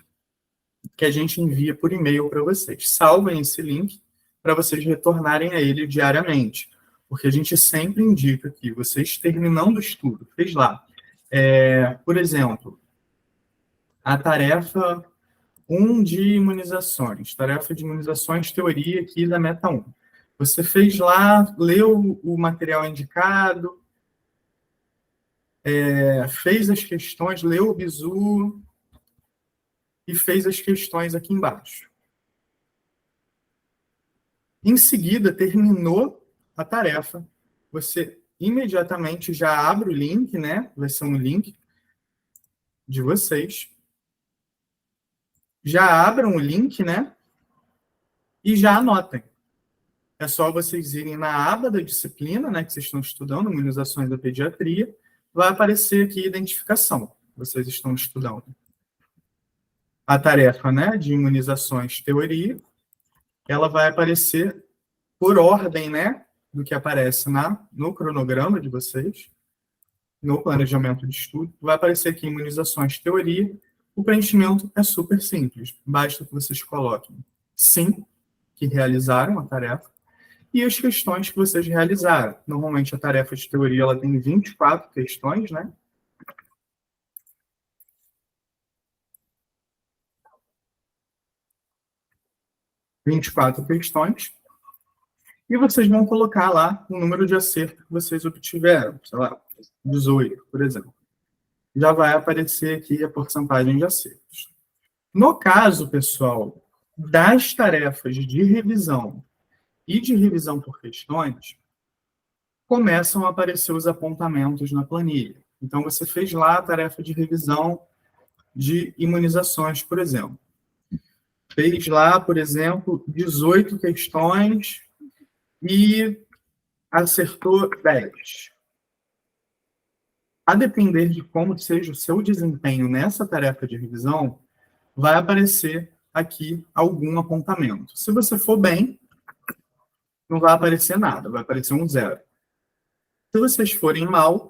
que a gente envia por e-mail para vocês. Salvem esse link para vocês retornarem a ele diariamente. Porque a gente sempre indica que vocês terminando o estudo, fez lá, por exemplo, a tarefa 1 de imunizações, tarefa de imunizações, teoria aqui da Meta 1. Você fez lá, leu o material indicado, fez as questões, leu o bizu e fez as questões aqui embaixo. Em seguida, terminou a tarefa, você imediatamente já abre o link, né? Vai ser um link de vocês. Já abram o link, né? E já anotem. É só vocês irem na aba da disciplina, né, que vocês estão estudando, imunizações da pediatria, vai aparecer aqui identificação. Vocês estão estudando a tarefa, né, de imunizações teoria, ela vai aparecer por ordem, né, do que aparece no cronograma de vocês, no planejamento de estudo. Vai aparecer aqui imunizações teoria. O preenchimento é super simples. Basta que vocês coloquem sim, que realizaram a tarefa, e as questões que vocês realizaram. Normalmente, a tarefa de teoria ela tem 24 questões, né? E vocês vão colocar lá o número de acerto que vocês obtiveram, sei lá, 18, por exemplo. Já vai aparecer aqui a porcentagem de acertos. No caso, pessoal, das tarefas de revisão e de revisão por questões, começam a aparecer os apontamentos na planilha. Então, você fez lá a tarefa de revisão de imunizações, por exemplo. Fez lá, por exemplo, 18 questões e acertou 10. A depender de como seja o seu desempenho nessa tarefa de revisão, vai aparecer aqui algum apontamento. Se você for bem, não vai aparecer nada, vai aparecer um 0. Se vocês forem mal,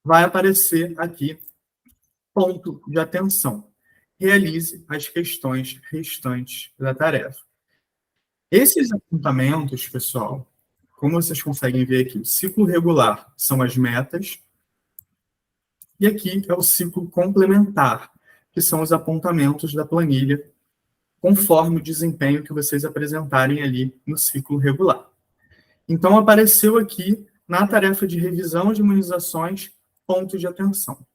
vai aparecer aqui ponto de atenção. Realize as questões restantes da tarefa. Esses apontamentos, pessoal, como vocês conseguem ver aqui, o ciclo regular são as metas, e aqui é o ciclo complementar, que são os apontamentos da planilha, conforme o desempenho que vocês apresentarem ali no ciclo regular. Então, apareceu aqui, na tarefa de revisão de imunizações, ponto de atenção.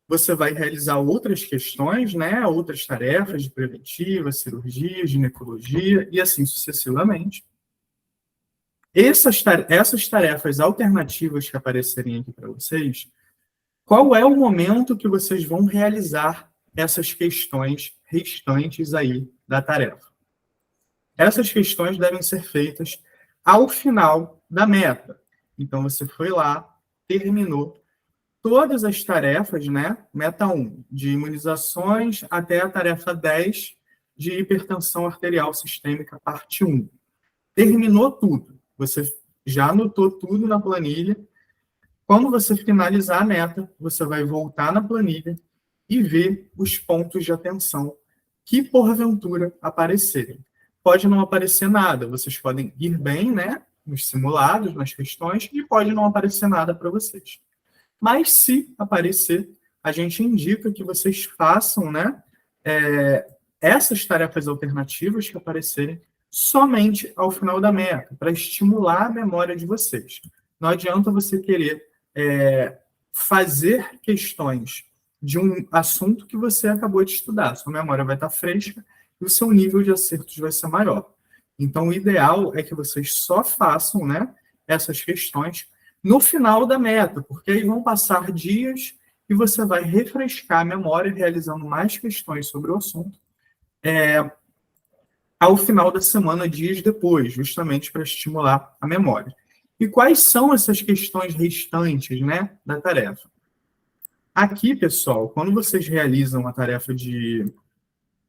Você vai realizar outras questões, né, outras tarefas de preventiva, cirurgia, ginecologia, e assim sucessivamente. Essas tarefas alternativas que aparecerem aqui para vocês, qual é o momento que vocês vão realizar essas questões restantes aí da tarefa? Essas questões devem ser feitas ao final da meta. Então, você foi lá, terminou, todas as tarefas, né? Meta 1, de imunizações, até a tarefa 10, de hipertensão arterial sistêmica, parte 1. Terminou tudo. Você já anotou tudo na planilha. Quando você finalizar a meta, você vai voltar na planilha e ver os pontos de atenção que, porventura, aparecerem. Pode não aparecer nada, vocês podem ir bem, né, nos simulados, nas questões, e pode não aparecer nada para vocês. Mas, se aparecer, a gente indica que vocês façam, né, essas tarefas alternativas que aparecerem somente ao final da meta, para estimular a memória de vocês. Não adianta você querer fazer questões de um assunto que você acabou de estudar. Sua memória vai estar fresca e o seu nível de acertos vai ser maior. Então, o ideal é que vocês só façam, né, essas questões no final da meta, porque aí vão passar dias e você vai refrescar a memória realizando mais questões sobre o assunto ao final da semana, dias depois, justamente para estimular a memória. E quais são essas questões restantes, né, da tarefa? Aqui, pessoal, quando vocês realizam a tarefa de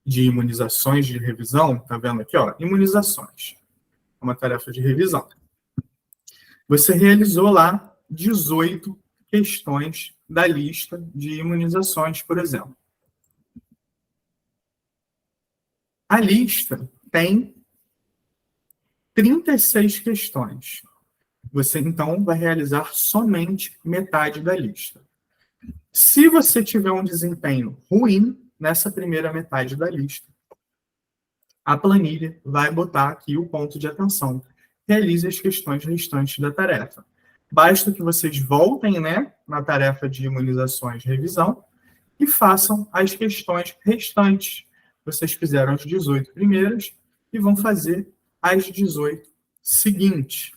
imunizações de revisão, tá vendo aqui, ó, imunizações, uma tarefa de revisão. Você realizou lá 18 questões da lista de imunizações, por exemplo. A lista tem 36 questões. Você, então, vai realizar somente metade da lista. Se você tiver um desempenho ruim nessa primeira metade da lista, a planilha vai botar aqui o ponto de atenção. Realize as questões restantes da tarefa. Basta que vocês voltem, né, na tarefa de imunizações de revisão e façam as questões restantes. Vocês fizeram as 18 primeiras e vão fazer as 18 seguintes.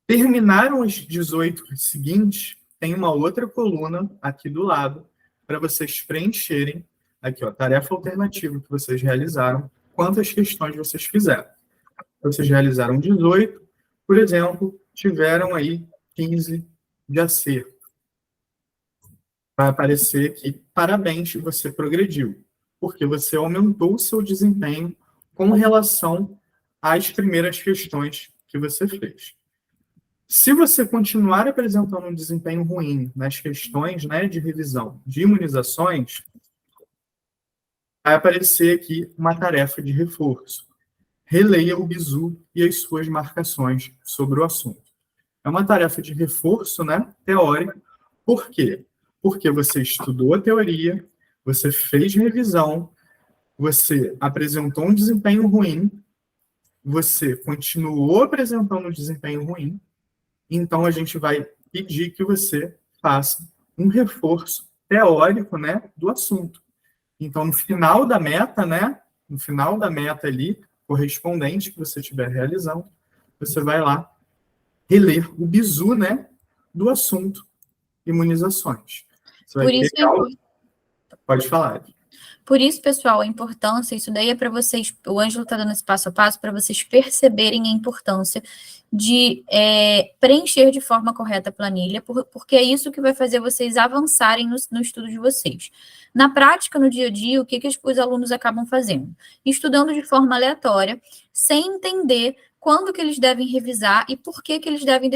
Terminaram as 18 seguintes, tem uma outra coluna aqui do lado para vocês preencherem aqui, ó, tarefa alternativa que vocês realizaram, quantas questões vocês fizeram. Vocês realizaram 18, por exemplo, tiveram aí 15 de acerto. Vai aparecer aqui, parabéns, você progrediu, porque você aumentou o seu desempenho com relação às primeiras questões que você fez. Se você continuar apresentando um desempenho ruim nas questões, né, de revisão de imunizações, vai aparecer aqui uma tarefa de reforço. Releia o bizu e as suas marcações sobre o assunto. É uma tarefa de reforço, né, teórico. Por quê? Porque você estudou a teoria, você fez revisão, você apresentou um desempenho ruim, você continuou apresentando um desempenho ruim, então a gente vai pedir que você faça um reforço teórico, né, do assunto. Então, no final da meta, né, no final da meta ali, correspondente que você estiver realizando, você vai lá reler o bizu, né, do assunto imunizações. Você vai pegar Pode falar. Por isso, pessoal, a importância, isso daí é para vocês, o Ângelo está dando esse passo a passo para vocês perceberem a importância de preencher de forma correta a planilha, porque é isso que vai fazer vocês avançarem no estudo de vocês. Na prática, no dia a dia, o que os alunos acabam fazendo? Estudando de forma aleatória, sem entender quando que eles devem revisar e por que eles devem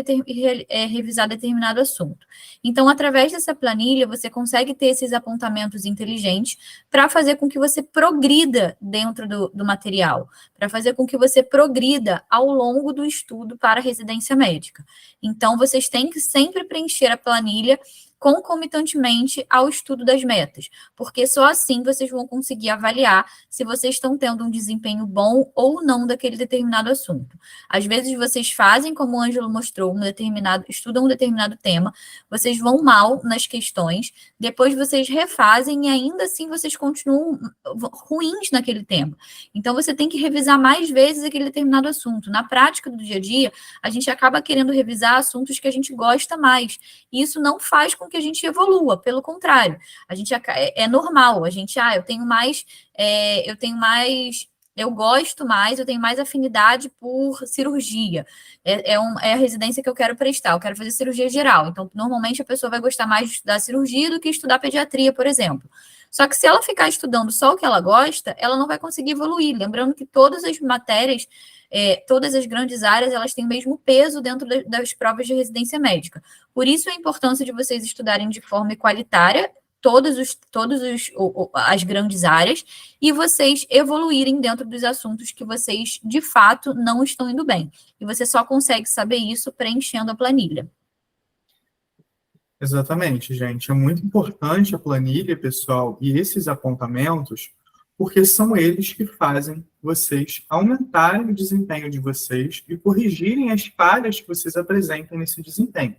revisar determinado assunto. Então, através dessa planilha, você consegue ter esses apontamentos inteligentes para fazer com que você progrida dentro do material, para fazer com que você progrida ao longo do estudo para a residência médica. Então, vocês têm que sempre preencher a planilha concomitantemente ao estudo das metas, porque só assim vocês vão conseguir avaliar se vocês estão tendo um desempenho bom ou não daquele determinado assunto. Às vezes vocês fazem, como o Ângelo mostrou, estudam um determinado tema, vocês vão mal nas questões, depois vocês refazem e ainda assim vocês continuam ruins naquele tema. Então você tem que revisar mais vezes aquele determinado assunto. Na prática do dia a dia, a gente acaba querendo revisar assuntos que a gente gosta mais, e isso não faz com que a gente evolua, pelo contrário, a gente é normal, a gente, eu tenho mais eu gosto mais, eu tenho mais afinidade por cirurgia. É a residência que eu quero prestar, eu quero fazer cirurgia geral. Então, normalmente a pessoa vai gostar mais de estudar cirurgia do que estudar pediatria, por exemplo. Só que se ela ficar estudando só o que ela gosta, ela não vai conseguir evoluir. Lembrando que todas as matérias, todas as grandes áreas, elas têm o mesmo peso dentro das provas de residência médica. Por isso a importância de vocês estudarem de forma igualitária as grandes áreas e vocês evoluírem dentro dos assuntos que vocês, de fato, não estão indo bem. E você só consegue saber isso preenchendo a planilha. Exatamente, gente. É muito importante a planilha, pessoal, e esses apontamentos, porque são eles que fazem vocês aumentarem o desempenho de vocês e corrigirem as falhas que vocês apresentam nesse desempenho.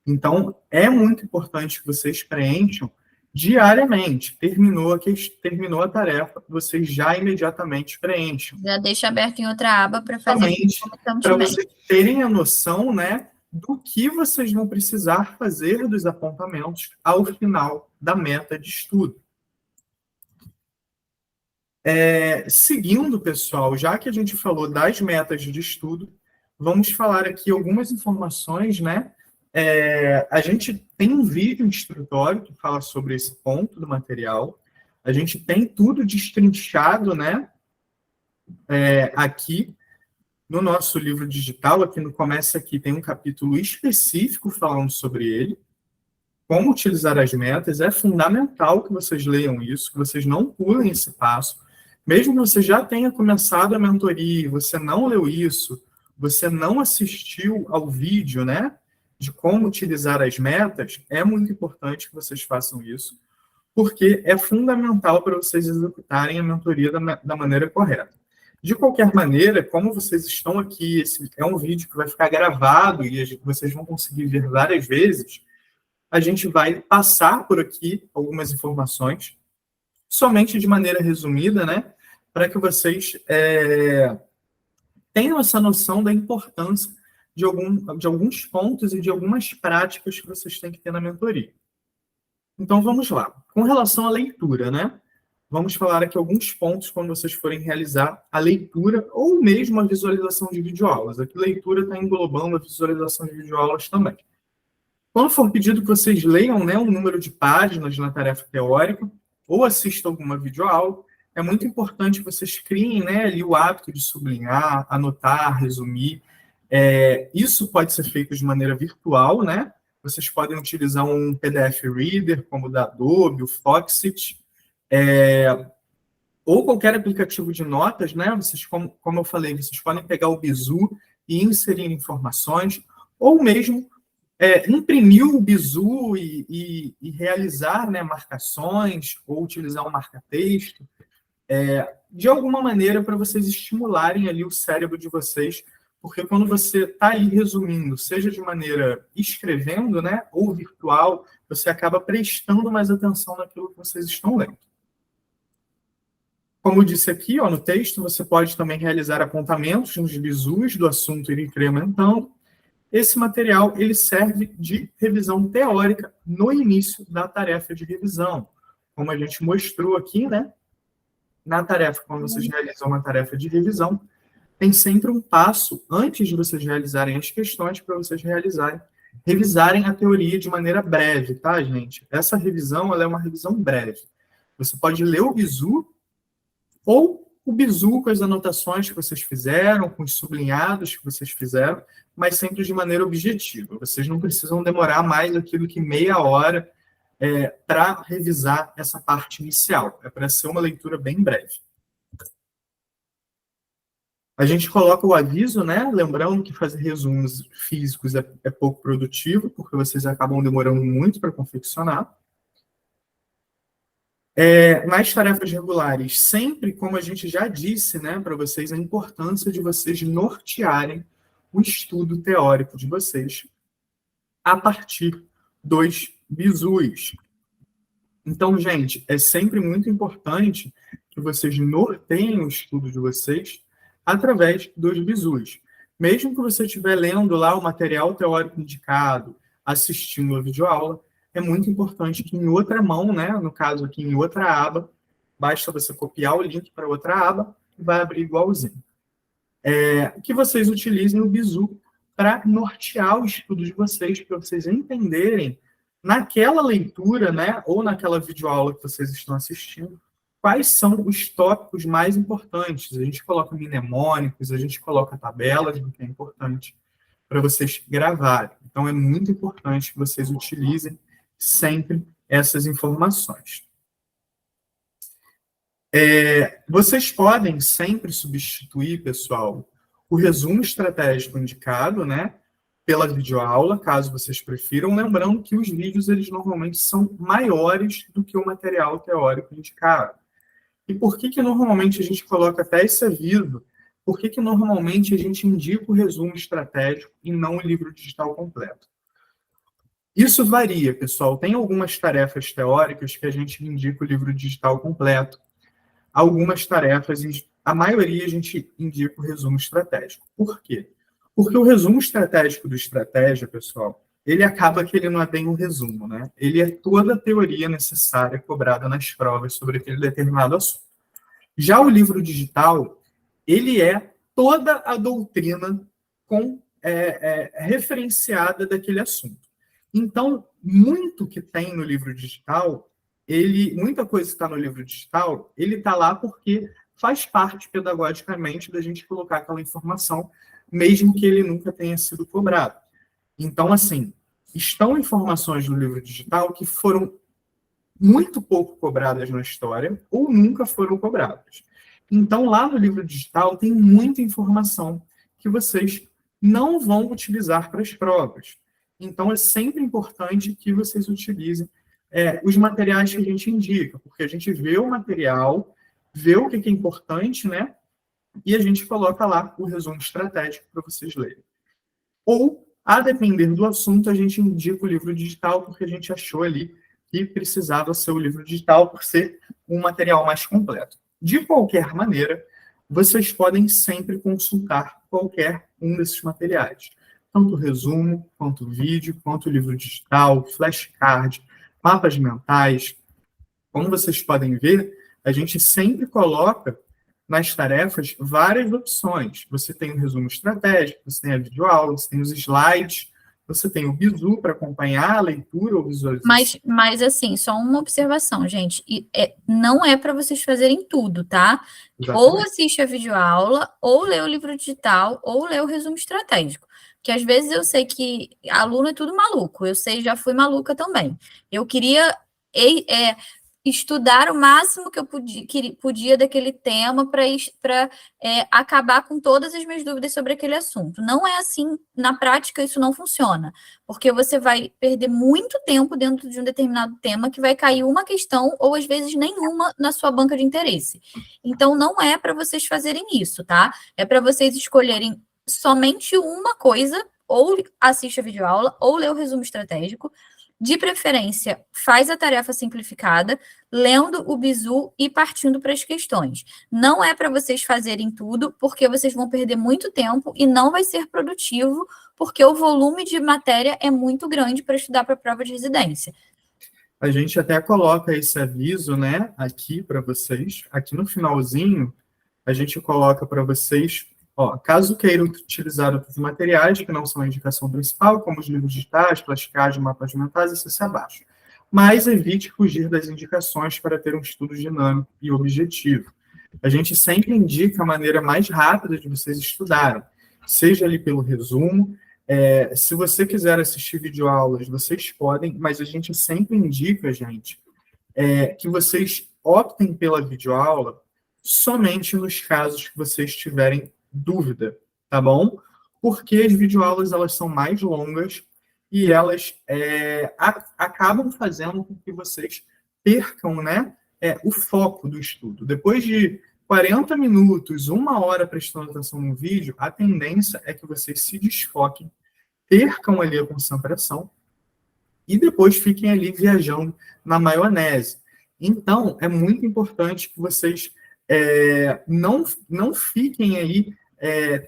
Então, é muito importante que vocês preencham diariamente. Terminou a tarefa, vocês já imediatamente preencham. Já deixa aberto em outra aba para fazer. Para vocês terem a noção, né, do que vocês vão precisar fazer dos apontamentos ao final da meta de estudo. Seguindo, pessoal, já que a gente falou das metas de estudo, vamos falar aqui algumas informações, né? A gente tem um vídeo instrutório que fala sobre esse ponto do material. A gente tem tudo destrinchado, né? Aqui no nosso livro digital, aqui no Começa Aqui, tem um capítulo específico falando sobre ele. Como utilizar as metas. É fundamental que vocês leiam isso, que vocês não pulem esse passo. Mesmo que você já tenha começado a mentoria, você não leu isso, você não assistiu ao vídeo, né? De como utilizar as metas, é muito importante que vocês façam isso, porque é fundamental para vocês executarem a mentoria da maneira correta. De qualquer maneira, como vocês estão aqui, esse é um vídeo que vai ficar gravado e vocês vão conseguir ver várias vezes, a gente vai passar por aqui algumas informações, somente de maneira resumida, né? Para que vocês tenham essa noção da importância de alguns pontos e de algumas práticas que vocês têm que ter na mentoria. Então, vamos lá. Com relação à leitura, né? Vamos falar aqui alguns pontos quando vocês forem realizar a leitura ou mesmo a visualização de videoaulas. Aqui, leitura está englobando a visualização de videoaulas também. Quando for pedido que vocês leiam, né, um número de páginas na tarefa teórica ou assistam alguma videoaula, é muito importante que vocês criem, né, ali o hábito de sublinhar, anotar, resumir. Isso pode ser feito de maneira virtual, né? Vocês podem utilizar um PDF Reader, como o da Adobe, o Foxit, ou qualquer aplicativo de notas, né? Vocês, como eu falei, vocês podem pegar o Bizu e inserir informações, ou mesmo imprimir o Bizu e realizar, né, marcações, ou utilizar um marca-texto, de alguma maneira para vocês estimularem ali o cérebro de vocês, porque quando você está ali resumindo, seja de maneira escrevendo, né, ou virtual, você acaba prestando mais atenção naquilo que vocês estão lendo. Como eu disse aqui, no texto, você pode também realizar apontamentos nos bizus do assunto ir incrementando. Esse material ele serve de revisão teórica no início da tarefa de revisão. Como a gente mostrou aqui, né? Na tarefa, quando vocês realizam uma tarefa de revisão, tem sempre um passo antes de vocês realizarem as questões para vocês revisarem a teoria de maneira breve, tá, gente? Essa revisão ela é uma revisão breve. Você pode ler o bizu ou o bizu com as anotações que vocês fizeram, com os sublinhados que vocês fizeram, mas sempre de maneira objetiva. Vocês não precisam demorar mais aquilo que meia hora para revisar essa parte inicial. É para ser uma leitura bem breve. A gente coloca o aviso, né? Lembrando que fazer resumos físicos é pouco produtivo, porque vocês acabam demorando muito para confeccionar. Nas tarefas regulares, sempre, como a gente já disse, né, para vocês, a importância de vocês nortearem o estudo teórico de vocês a partir dos bizus. Então, gente, é sempre muito importante que vocês norteiem o estudo de vocês através dos bizus. Mesmo que você estiver lendo lá o material teórico indicado, assistindo a videoaula, é muito importante que em outra mão, né, no caso aqui em outra aba, basta você copiar o link para outra aba vai abrir igualzinho. Que vocês utilizem o Bizu para nortear o estudo de vocês, para vocês entenderem naquela leitura, né, ou naquela videoaula que vocês estão assistindo, quais são os tópicos mais importantes. A gente coloca mnemônicos, a gente coloca tabelas, o que é importante para vocês gravarem. Então, é muito importante que vocês utilizem sempre essas informações. Vocês podem sempre substituir, pessoal, o resumo estratégico indicado, né, pela videoaula, caso vocês prefiram, lembrando que os vídeos, eles normalmente são maiores do que o material teórico indicado. E por que normalmente a gente coloca até esse aviso? Por que normalmente a gente indica o resumo estratégico e não o livro digital completo? Isso varia, pessoal. Tem algumas tarefas teóricas que a gente indica o livro digital completo. Algumas tarefas, a maioria, a gente indica o resumo estratégico. Por quê? Porque o resumo estratégico do Estratégia, pessoal, ele acaba que ele não é bem um resumo, né? Ele é toda a teoria necessária cobrada nas provas sobre aquele determinado assunto. Já o livro digital, ele é toda a doutrina referenciada daquele assunto. Então, muito que tem no livro digital, muita coisa que está no livro digital, ele está lá porque faz parte pedagogicamente da gente colocar aquela informação, mesmo que ele nunca tenha sido cobrado. Então, assim, estão informações no livro digital que foram muito pouco cobradas na história ou nunca foram cobradas. Então, lá no livro digital tem muita informação que vocês não vão utilizar para as provas. Então, é sempre importante que vocês utilizem os materiais que a gente indica, porque a gente vê o material, vê o que é importante, né? E a gente coloca lá o resumo estratégico para vocês lerem. Ou, a depender do assunto, a gente indica o livro digital, porque a gente achou ali que precisava ser o livro digital, por ser um material mais completo. De qualquer maneira, vocês podem sempre consultar qualquer um desses materiais. Tanto o resumo, quanto o vídeo, quanto o livro digital, flashcard, mapas mentais. Como vocês podem ver, a gente sempre coloca nas tarefas várias opções. Você tem o resumo estratégico, você tem a videoaula, você tem os slides, você tem o Bizu para acompanhar a leitura ou visualização. Mas assim, só uma observação, gente. Não é para vocês fazerem tudo, tá? Exatamente. Ou assiste a videoaula, ou lê o livro digital, ou lê o resumo estratégico. Porque às vezes eu sei que aluno é tudo maluco. Eu sei, já fui maluca também. Eu queria estudar o máximo que eu podia daquele tema para acabar com todas as minhas dúvidas sobre aquele assunto. Não é assim, na prática isso não funciona, porque você vai perder muito tempo dentro de um determinado tema que vai cair uma questão ou às vezes nenhuma na sua banca de interesse. Então não é para vocês fazerem isso, tá? É para vocês escolherem somente uma coisa, ou assiste a videoaula, ou lê o resumo estratégico. De preferência, faz a tarefa simplificada, lendo o Bizu e partindo para as questões. Não é para vocês fazerem tudo, porque vocês vão perder muito tempo e não vai ser produtivo, porque o volume de matéria é muito grande para estudar para a prova de residência. A gente até coloca esse aviso, né, aqui para vocês. Aqui no finalzinho, a gente coloca para vocês... caso queiram utilizar outros materiais que não são a indicação principal, como os livros digitais, flashcards, mapas mentais, acesse abaixo. Mas evite fugir das indicações para ter um estudo dinâmico e objetivo. A gente sempre indica a maneira mais rápida de vocês estudarem, seja ali pelo resumo. Se você quiser assistir videoaulas, vocês podem, mas a gente sempre indica, gente, que vocês optem pela videoaula somente nos casos que vocês tiverem dúvida, tá bom? Porque as videoaulas, elas são mais longas e elas acabam fazendo com que vocês percam, né, o foco do estudo. Depois de 40 minutos, 1 hora prestando atenção no vídeo, a tendência é que vocês se desfoquem, percam ali a concentração e depois fiquem ali viajando na maionese. Então, é muito importante que vocês não fiquem aí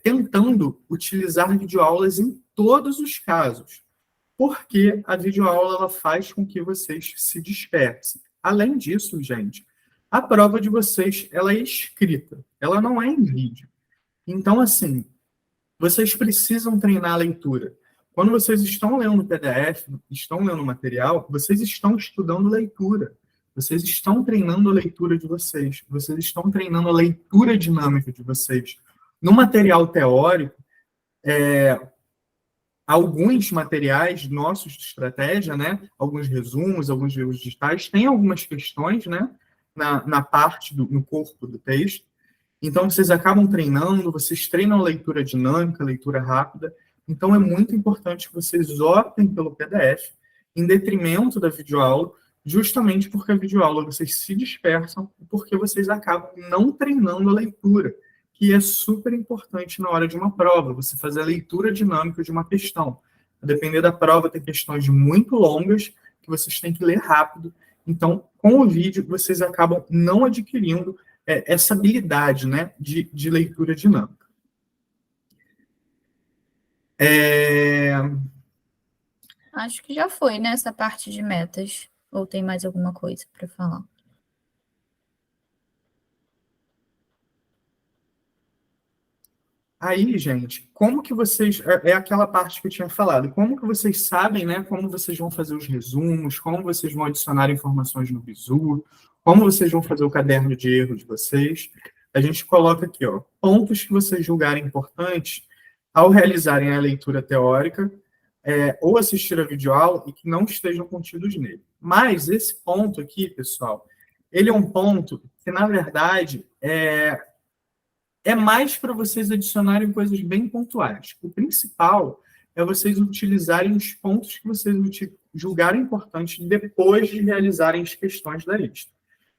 tentando utilizar videoaulas em todos os casos, porque a videoaula ela faz com que vocês se dispersem. Além disso, gente, A prova de vocês, ela é escrita, ela não é em vídeo. Então, assim, vocês precisam treinar a leitura. Quando vocês estão lendo o PDF, estão lendo o material, vocês estão estudando leitura. Vocês estão treinando a leitura de vocês. Vocês estão treinando a leitura dinâmica de vocês. No material teórico, alguns materiais nossos de estratégia, né? Alguns resumos, alguns livros digitais, tem algumas questões, né? Na parte, no corpo do texto. Então, vocês acabam treinando, vocês treinam a leitura dinâmica, leitura rápida. Então, é muito importante que vocês optem pelo PDF, em detrimento da videoaula, justamente porque a videoaula vocês se dispersam e porque vocês acabam não treinando a leitura, que é super importante na hora de uma prova, você fazer a leitura dinâmica de uma questão. A depender da prova, tem questões muito longas que vocês têm que ler rápido. Então, com o vídeo, vocês acabam não adquirindo essa habilidade, né, de leitura dinâmica. Acho que já foi, né, essa parte de metas. Ou tem mais alguma coisa para falar? Aí, gente, como que vocês... É aquela parte que eu tinha falado. Como que vocês sabem, né? Como vocês vão fazer os resumos, como vocês vão adicionar informações no bizu, como vocês vão fazer o caderno de erro de vocês. A gente coloca aqui, ó, pontos que vocês julgarem importantes ao realizarem a leitura teórica ou assistir a videoaula e que não estejam contidos nele. Mas esse ponto aqui, pessoal, ele é um ponto que, na verdade, é mais para vocês adicionarem coisas bem pontuais. O principal é vocês utilizarem os pontos que vocês julgarem importantes depois de realizarem as questões da lista.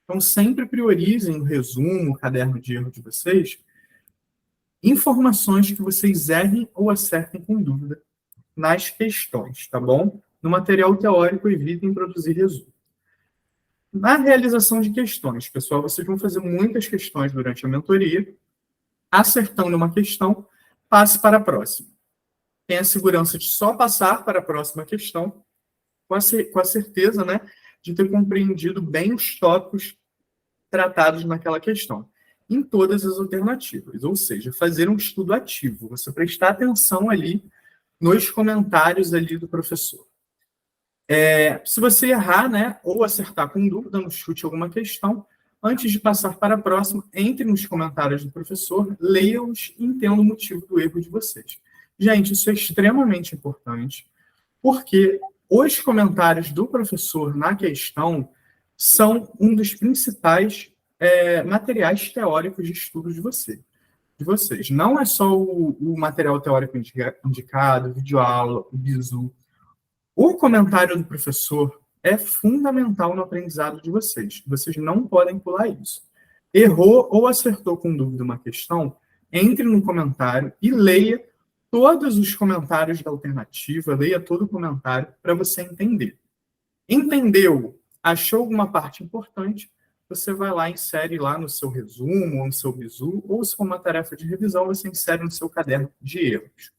Então, sempre priorizem o resumo, o caderno de erro de vocês, informações que vocês errem ou acertem com dúvida nas questões, tá bom? No material teórico, evitem produzir resumo. Na realização de questões, pessoal, vocês vão fazer muitas questões durante a mentoria. Acertando uma questão, passe para a próxima. Tenha a segurança de só passar para a próxima questão, com a certeza, né, de ter compreendido bem os tópicos tratados naquela questão, em todas as alternativas. Ou seja, fazer um estudo ativo, você prestar atenção ali nos comentários ali do professor. Se você errar, né, ou acertar com dúvida, no chute alguma questão, antes de passar para a próxima, entre nos comentários do professor, leia-os e entenda o motivo do erro de vocês. Gente, isso é extremamente importante, porque os comentários do professor na questão são um dos principais materiais teóricos de estudo de vocês. Não é só o material teórico indicado, videoaula, o bizu. O comentário do professor é fundamental no aprendizado de vocês. Vocês não podem pular isso. Errou ou acertou com dúvida uma questão, entre no comentário e leia todos os comentários da alternativa, leia todo o comentário para você entender. Entendeu? Achou alguma parte importante? Você vai lá e insere lá no seu resumo, ou no seu bizu, ou se for uma tarefa de revisão, você insere no seu caderno de erros.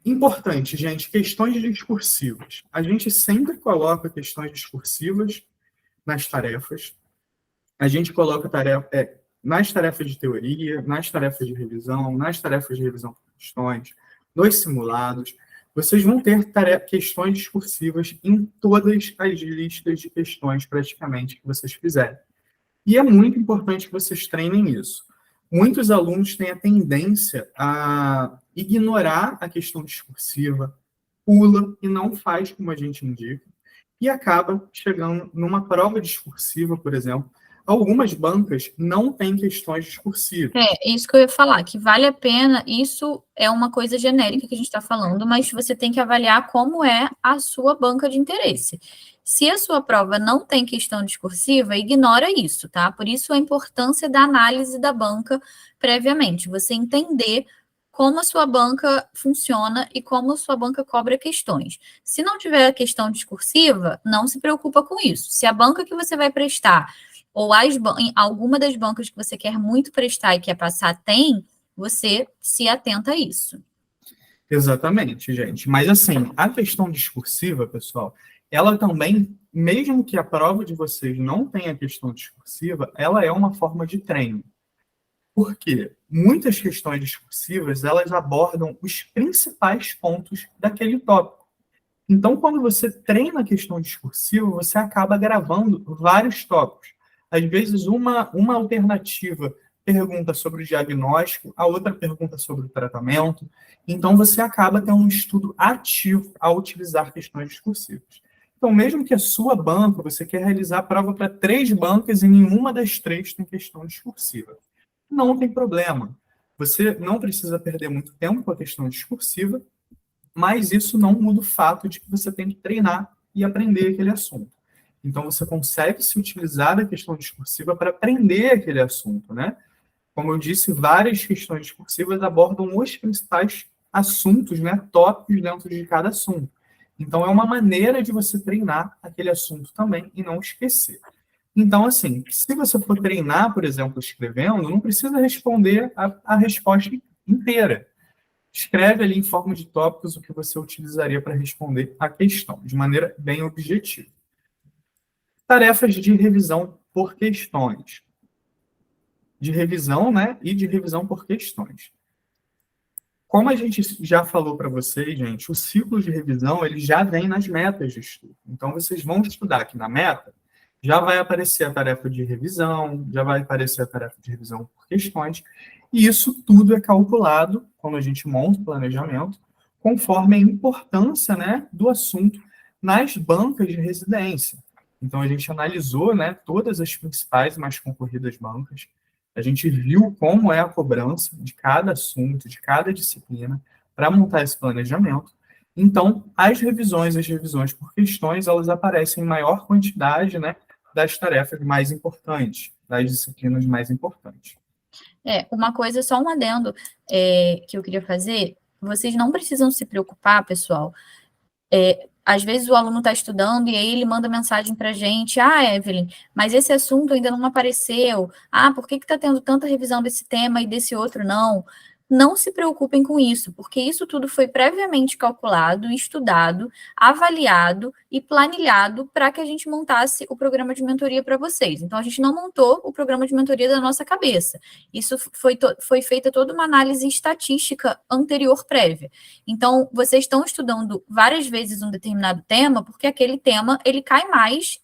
Importante, gente, questões discursivas. A gente sempre coloca questões discursivas nas tarefas. A gente coloca nas tarefas de teoria, nas tarefas de revisão por questões, nos simulados. Vocês vão ter questões discursivas em todas as listas de questões, praticamente, que vocês fizerem. E é muito importante que vocês treinem isso. Muitos alunos têm a tendência a ignorar a questão discursiva, pula e não faz como a gente indica, e acaba chegando numa prova discursiva, por exemplo. Algumas bancas não têm questões discursivas. Isso que eu ia falar, que vale a pena, isso é uma coisa genérica que a gente está falando, mas você tem que avaliar como é a sua banca de interesse. Se a sua prova não tem questão discursiva, ignora isso, tá? Por isso a importância da análise da banca previamente, você entender como a sua banca funciona e como a sua banca cobra questões. Se não tiver questão discursiva, não se preocupa com isso. Se a banca que você vai prestar ou alguma das bancas que você quer muito prestar e quer passar tem, você se atenta a isso. Exatamente, gente. Mas, assim, a questão discursiva, pessoal, ela também mesmo que a prova de vocês não tenha questão discursiva, ela é uma forma de treino. Por quê? Muitas questões discursivas, elas abordam os principais pontos daquele tópico. Então, quando você treina a questão discursiva, você acaba gravando vários tópicos. Às vezes, uma alternativa pergunta sobre o diagnóstico, a outra pergunta sobre o tratamento. Então, você acaba tendo um estudo ativo ao utilizar questões discursivas. Então, mesmo que a sua banca, você quer realizar a prova para 3 bancas e nenhuma das 3 tem questão discursiva. Não tem problema. Você não precisa perder muito tempo com a questão discursiva, mas isso não muda o fato de que você tem que treinar e aprender aquele assunto. Então, você consegue se utilizar da questão discursiva para aprender aquele assunto, né? Como eu disse, várias questões discursivas abordam os principais assuntos, né, tópicos dentro de cada assunto. Então, é uma maneira de você treinar aquele assunto também e não esquecer. Então, assim, se você for treinar, por exemplo, escrevendo, não precisa responder a resposta inteira. Escreve ali em forma de tópicos o que você utilizaria para responder a questão, de maneira bem objetiva. Tarefas de revisão por questões. De revisão, né? E de revisão por questões. Como a gente já falou para vocês, gente, o ciclo de revisão ele já vem nas metas de estudo. Então, vocês vão estudar aqui na meta, já vai aparecer a tarefa de revisão, já vai aparecer a tarefa de revisão por questões, e isso tudo é calculado, quando a gente monta o planejamento, conforme a importância, né, do assunto nas bancas de residência. Então, a gente analisou, né, todas as principais e mais concorridas bancas, a gente viu como é a cobrança de cada assunto, de cada disciplina, para montar esse planejamento. Então, as revisões por questões, elas aparecem em maior quantidade, né, das tarefas mais importantes, das disciplinas mais importantes. Uma coisa, só um adendo que eu queria fazer, vocês não precisam se preocupar, pessoal. Às vezes o aluno está estudando e aí ele manda mensagem para a gente, Evelyn, mas esse assunto ainda não apareceu, por que está tendo tanta revisão desse tema e desse outro não? Não se preocupem com isso, porque isso tudo foi previamente calculado, estudado, avaliado e planilhado para que a gente montasse o programa de mentoria para vocês. Então, a gente não montou o programa de mentoria da nossa cabeça. Isso foi feita toda uma análise estatística anterior prévia. Então, vocês estão estudando várias vezes um determinado tema, porque aquele tema ele cai mais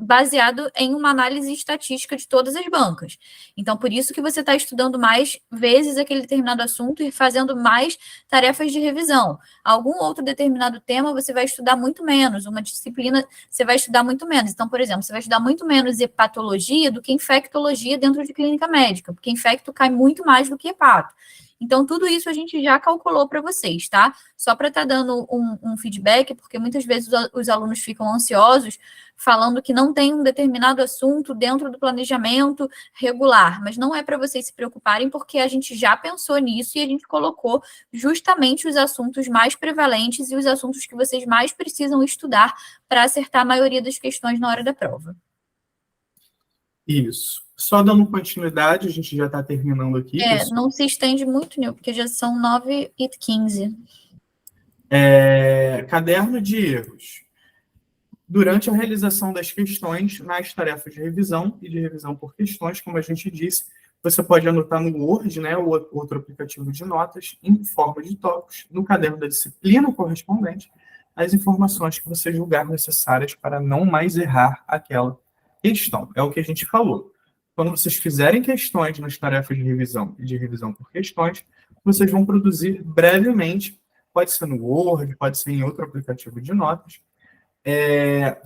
baseado em uma análise estatística de todas as bancas. Então, por isso que você está estudando mais vezes aquele determinado assunto e fazendo mais tarefas de revisão. Algum outro determinado tema você vai estudar muito menos, uma disciplina você vai estudar muito menos. Então, por exemplo, você vai estudar muito menos hepatologia do que infectologia dentro de clínica médica, porque infecto cai muito mais do que hepato. Então, tudo isso a gente já calculou para vocês, tá? Só para estar dando um feedback, porque muitas vezes os alunos ficam ansiosos falando que não tem um determinado assunto dentro do planejamento regular, mas não é para vocês se preocuparem, porque a gente já pensou nisso e a gente colocou justamente os assuntos mais prevalentes e os assuntos que vocês mais precisam estudar para acertar a maioria das questões na hora da prova. Isso. Só dando continuidade, a gente já está terminando aqui. Não se estende muito, Nil, porque já são 9h15. Caderno de erros. Durante a realização das questões, nas tarefas de revisão e de revisão por questões, como a gente disse, você pode anotar no Word, né, ou outro aplicativo de notas, em forma de tópicos, no caderno da disciplina correspondente, as informações que você julgar necessárias para não mais errar aquela questão. É o que a gente falou. Quando vocês fizerem questões nas tarefas de revisão e de revisão por questões, vocês vão produzir brevemente, pode ser no Word, pode ser em outro aplicativo de notas,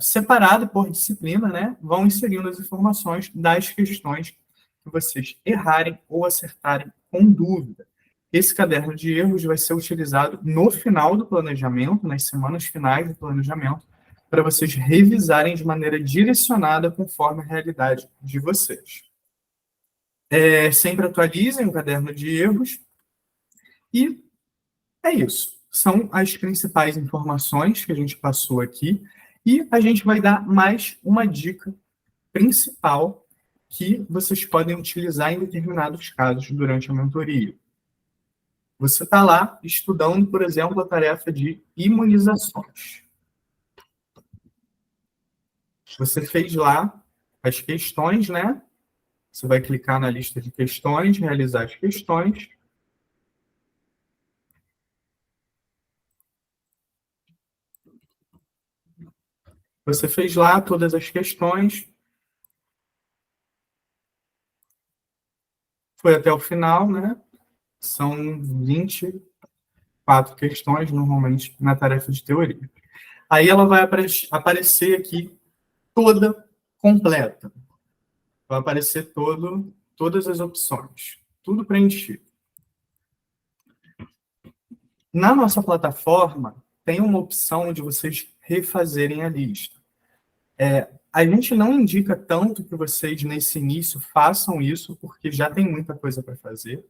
separado por disciplina, né? Vão inserindo as informações das questões que vocês errarem ou acertarem com dúvida. Esse caderno de erros vai ser utilizado no final do planejamento, nas semanas finais do planejamento, para vocês revisarem de maneira direcionada conforme a realidade de vocês. Sempre atualizem o caderno de erros e é isso. São as principais informações que a gente passou aqui e a gente vai dar mais uma dica principal que vocês podem utilizar em determinados casos durante a mentoria. Você está lá estudando, por exemplo, a tarefa de imunizações. Você fez lá as questões, né? Você vai clicar na lista de questões, realizar as questões. Você fez lá todas as questões. Foi até o final, né? São 24 questões, normalmente, na tarefa de teoria. Aí ela vai aparecer aqui toda completa. Vai aparecer todas as opções. Tudo preenchido. Na nossa plataforma, tem uma opção de vocês refazerem a lista. A gente não indica tanto que vocês, nesse início, façam isso, porque já tem muita coisa para fazer.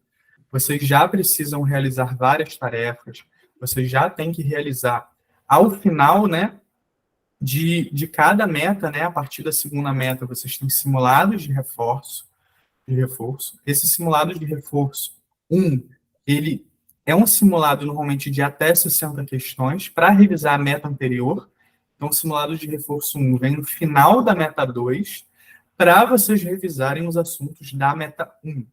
Vocês já precisam realizar várias tarefas, vocês já têm que realizar ao final, né, de cada meta, né, a partir da segunda meta, vocês têm simulados de reforço. Esse simulado de reforço ele é um simulado normalmente de até 60 questões para revisar a meta anterior. Então, o simulado de reforço 1 vem no final da meta 2 para vocês revisarem os assuntos da meta 1.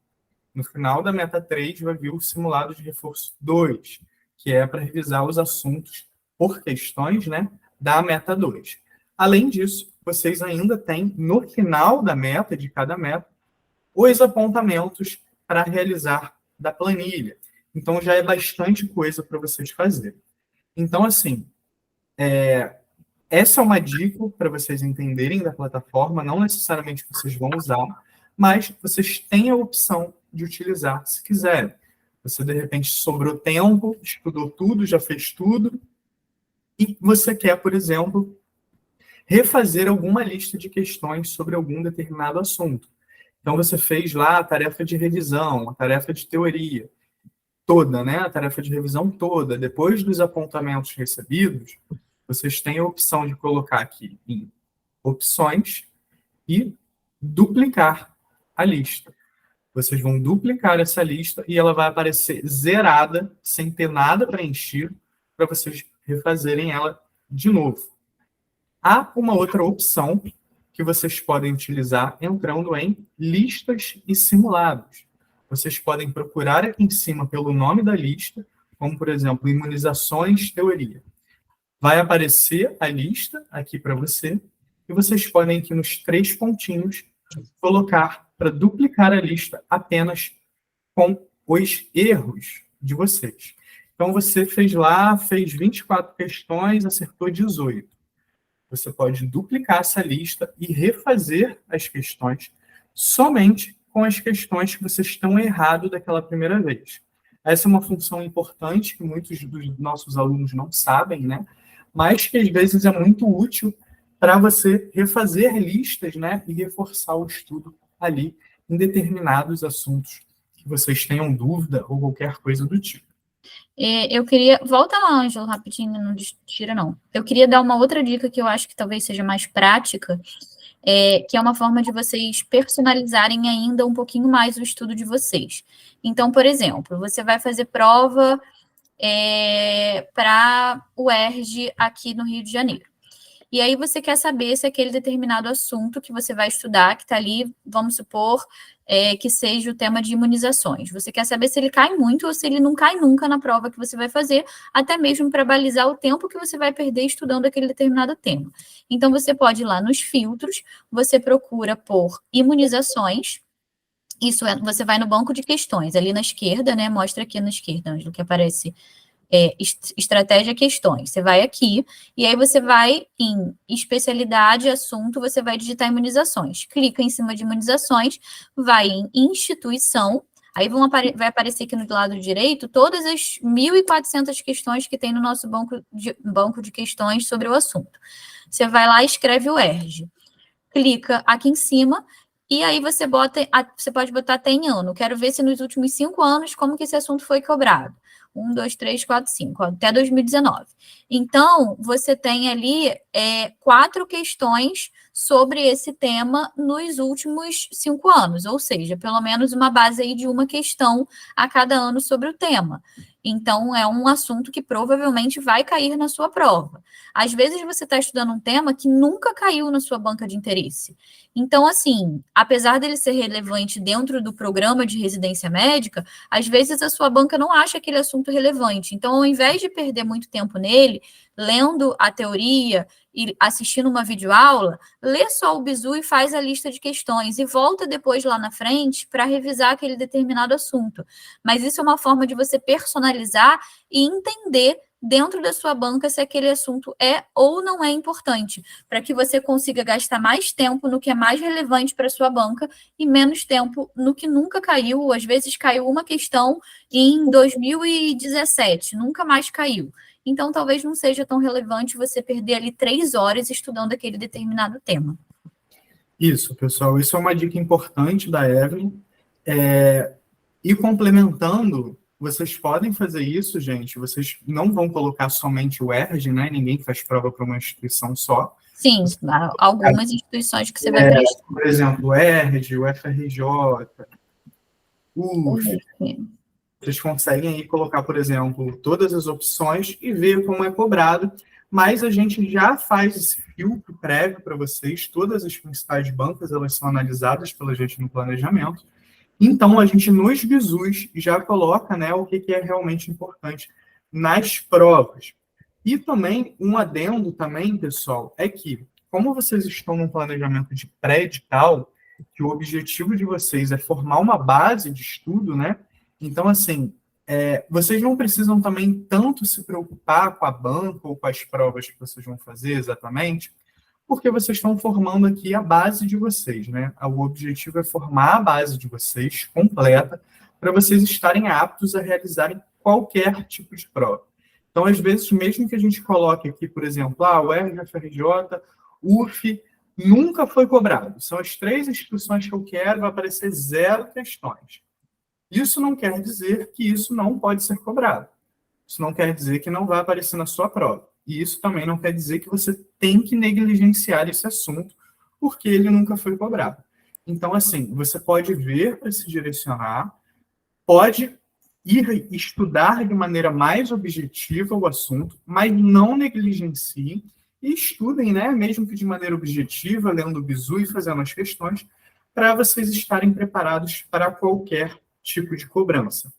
No final da meta 3 vai vir o simulado de reforço 2, que é para revisar os assuntos por questões, né, da meta 2. Além disso, vocês ainda têm, no final da meta, de cada meta, os apontamentos para realizar da planilha. Então, já é bastante coisa para vocês fazerem. Então, assim, essa é uma dica para vocês entenderem da plataforma, não necessariamente vocês vão usar, mas vocês têm a opção de utilizar se quiserem. Você, de repente, sobrou tempo, estudou tudo, já fez tudo, e você quer, por exemplo, refazer alguma lista de questões sobre algum determinado assunto. Então, você fez lá a tarefa de revisão, a tarefa de teoria toda, né? A tarefa de revisão toda. Depois dos apontamentos recebidos, vocês têm a opção de colocar aqui em opções e duplicar a lista. Vocês vão duplicar essa lista e ela vai aparecer zerada, sem ter nada preenchido, para vocês refazerem ela de novo. Há uma outra opção que vocês podem utilizar entrando em listas e simulados. Vocês podem procurar aqui em cima pelo nome da lista, como, por exemplo, imunizações, teoria. Vai aparecer a lista aqui para você, e vocês podem aqui nos 3 pontinhos colocar para duplicar a lista apenas com os erros de vocês. Então, você fez 24 questões, acertou 18. Você pode duplicar essa lista e refazer as questões somente com as questões que vocês estão errado daquela primeira vez. Essa é uma função importante que muitos dos nossos alunos não sabem, né? Mas que às vezes é muito útil para você refazer listas, né? E reforçar o estudo ali em determinados assuntos que vocês tenham dúvida ou qualquer coisa do tipo. Eu queria... Volta lá, Ângelo, rapidinho, não tira, não. Eu queria dar uma outra dica que eu acho que talvez seja mais prática, que é uma forma de vocês personalizarem ainda um pouquinho mais o estudo de vocês. Então, por exemplo, você vai fazer prova para o UERJ aqui no Rio de Janeiro. E aí você quer saber se aquele determinado assunto que você vai estudar, que está ali, vamos supor, que seja o tema de imunizações. Você quer saber se ele cai muito ou se ele não cai nunca na prova que você vai fazer, até mesmo para balizar o tempo que você vai perder estudando aquele determinado tema. Então, você pode ir lá nos filtros, você procura por imunizações. Isso você vai no banco de questões, ali na esquerda, né? Mostra aqui na esquerda, Ângelo, que aparece estratégia questões. Você vai aqui, e aí você vai em especialidade, assunto, você vai digitar imunizações. Clica em cima de imunizações, vai em instituição, aí vai aparecer aqui no lado direito todas as 1.400 questões que tem no nosso banco de questões sobre o assunto. Você vai lá e escreve o UERJ. Clica aqui em cima, e aí você pode botar até em ano. Quero ver se nos últimos 5 anos, como que esse assunto foi cobrado. 1, 2, 3, 4, 5, até 2019. Então, você tem ali 4 questões sobre esse tema nos últimos 5 anos, ou seja, pelo menos uma base aí de uma questão a cada ano sobre o tema. Então, é um assunto que provavelmente vai cair na sua prova. Às vezes, você está estudando um tema que nunca caiu na sua banca de interesse. Então, assim, apesar dele ser relevante dentro do programa de residência médica, às vezes a sua banca não acha aquele assunto relevante. Então, ao invés de perder muito tempo nele, lendo a teoria e assistindo uma videoaula, lê só o bizu e faz a lista de questões e volta depois lá na frente para revisar aquele determinado assunto. Mas isso é uma forma de você personalizar e entender dentro da sua banca se aquele assunto é ou não é importante, para que você consiga gastar mais tempo no que é mais relevante para a sua banca e menos tempo no que nunca caiu, ou às vezes caiu uma questão em 2017, nunca mais caiu. Então, talvez não seja tão relevante você perder ali 3 horas estudando aquele determinado tema. Isso, pessoal, isso é uma dica importante da Evelyn. E complementando, vocês podem fazer isso, gente. Vocês não vão colocar somente o ERJ, né? Ninguém faz prova para uma instituição só. Sim, algumas instituições que você vai prestar. Por exemplo, o ERJ, o FRJ, o UF. Vocês conseguem aí colocar, por exemplo, todas as opções e ver como é cobrado, mas a gente já faz esse filtro prévio para vocês. Todas as principais bancas, elas são analisadas pela gente no planejamento. Então, a gente nos bizus já coloca, né, o que é realmente importante nas provas. E também, um adendo também, pessoal, é que, como vocês estão num planejamento de pré-edital, que o objetivo de vocês é formar uma base de estudo, né? Então, assim, vocês não precisam também tanto se preocupar com a banca ou com as provas que vocês vão fazer exatamente, porque vocês estão formando aqui a base de vocês, né? O objetivo é formar a base de vocês completa para vocês estarem aptos a realizarem qualquer tipo de prova. Então, às vezes, mesmo que a gente coloque aqui, por exemplo, o FRJ, UF, nunca foi cobrado. São as 3 instituições que eu quero, vai aparecer 0 questões. Isso não quer dizer que isso não pode ser cobrado. Isso não quer dizer que não vai aparecer na sua prova. E isso também não quer dizer que você tem que negligenciar esse assunto, porque ele nunca foi cobrado. Então, assim, você pode ver para se direcionar, pode ir estudar de maneira mais objetiva o assunto, mas não negligenciem e estudem, né, mesmo que de maneira objetiva, lendo o bizu e fazendo as questões, para vocês estarem preparados para qualquer tipo de cobrança.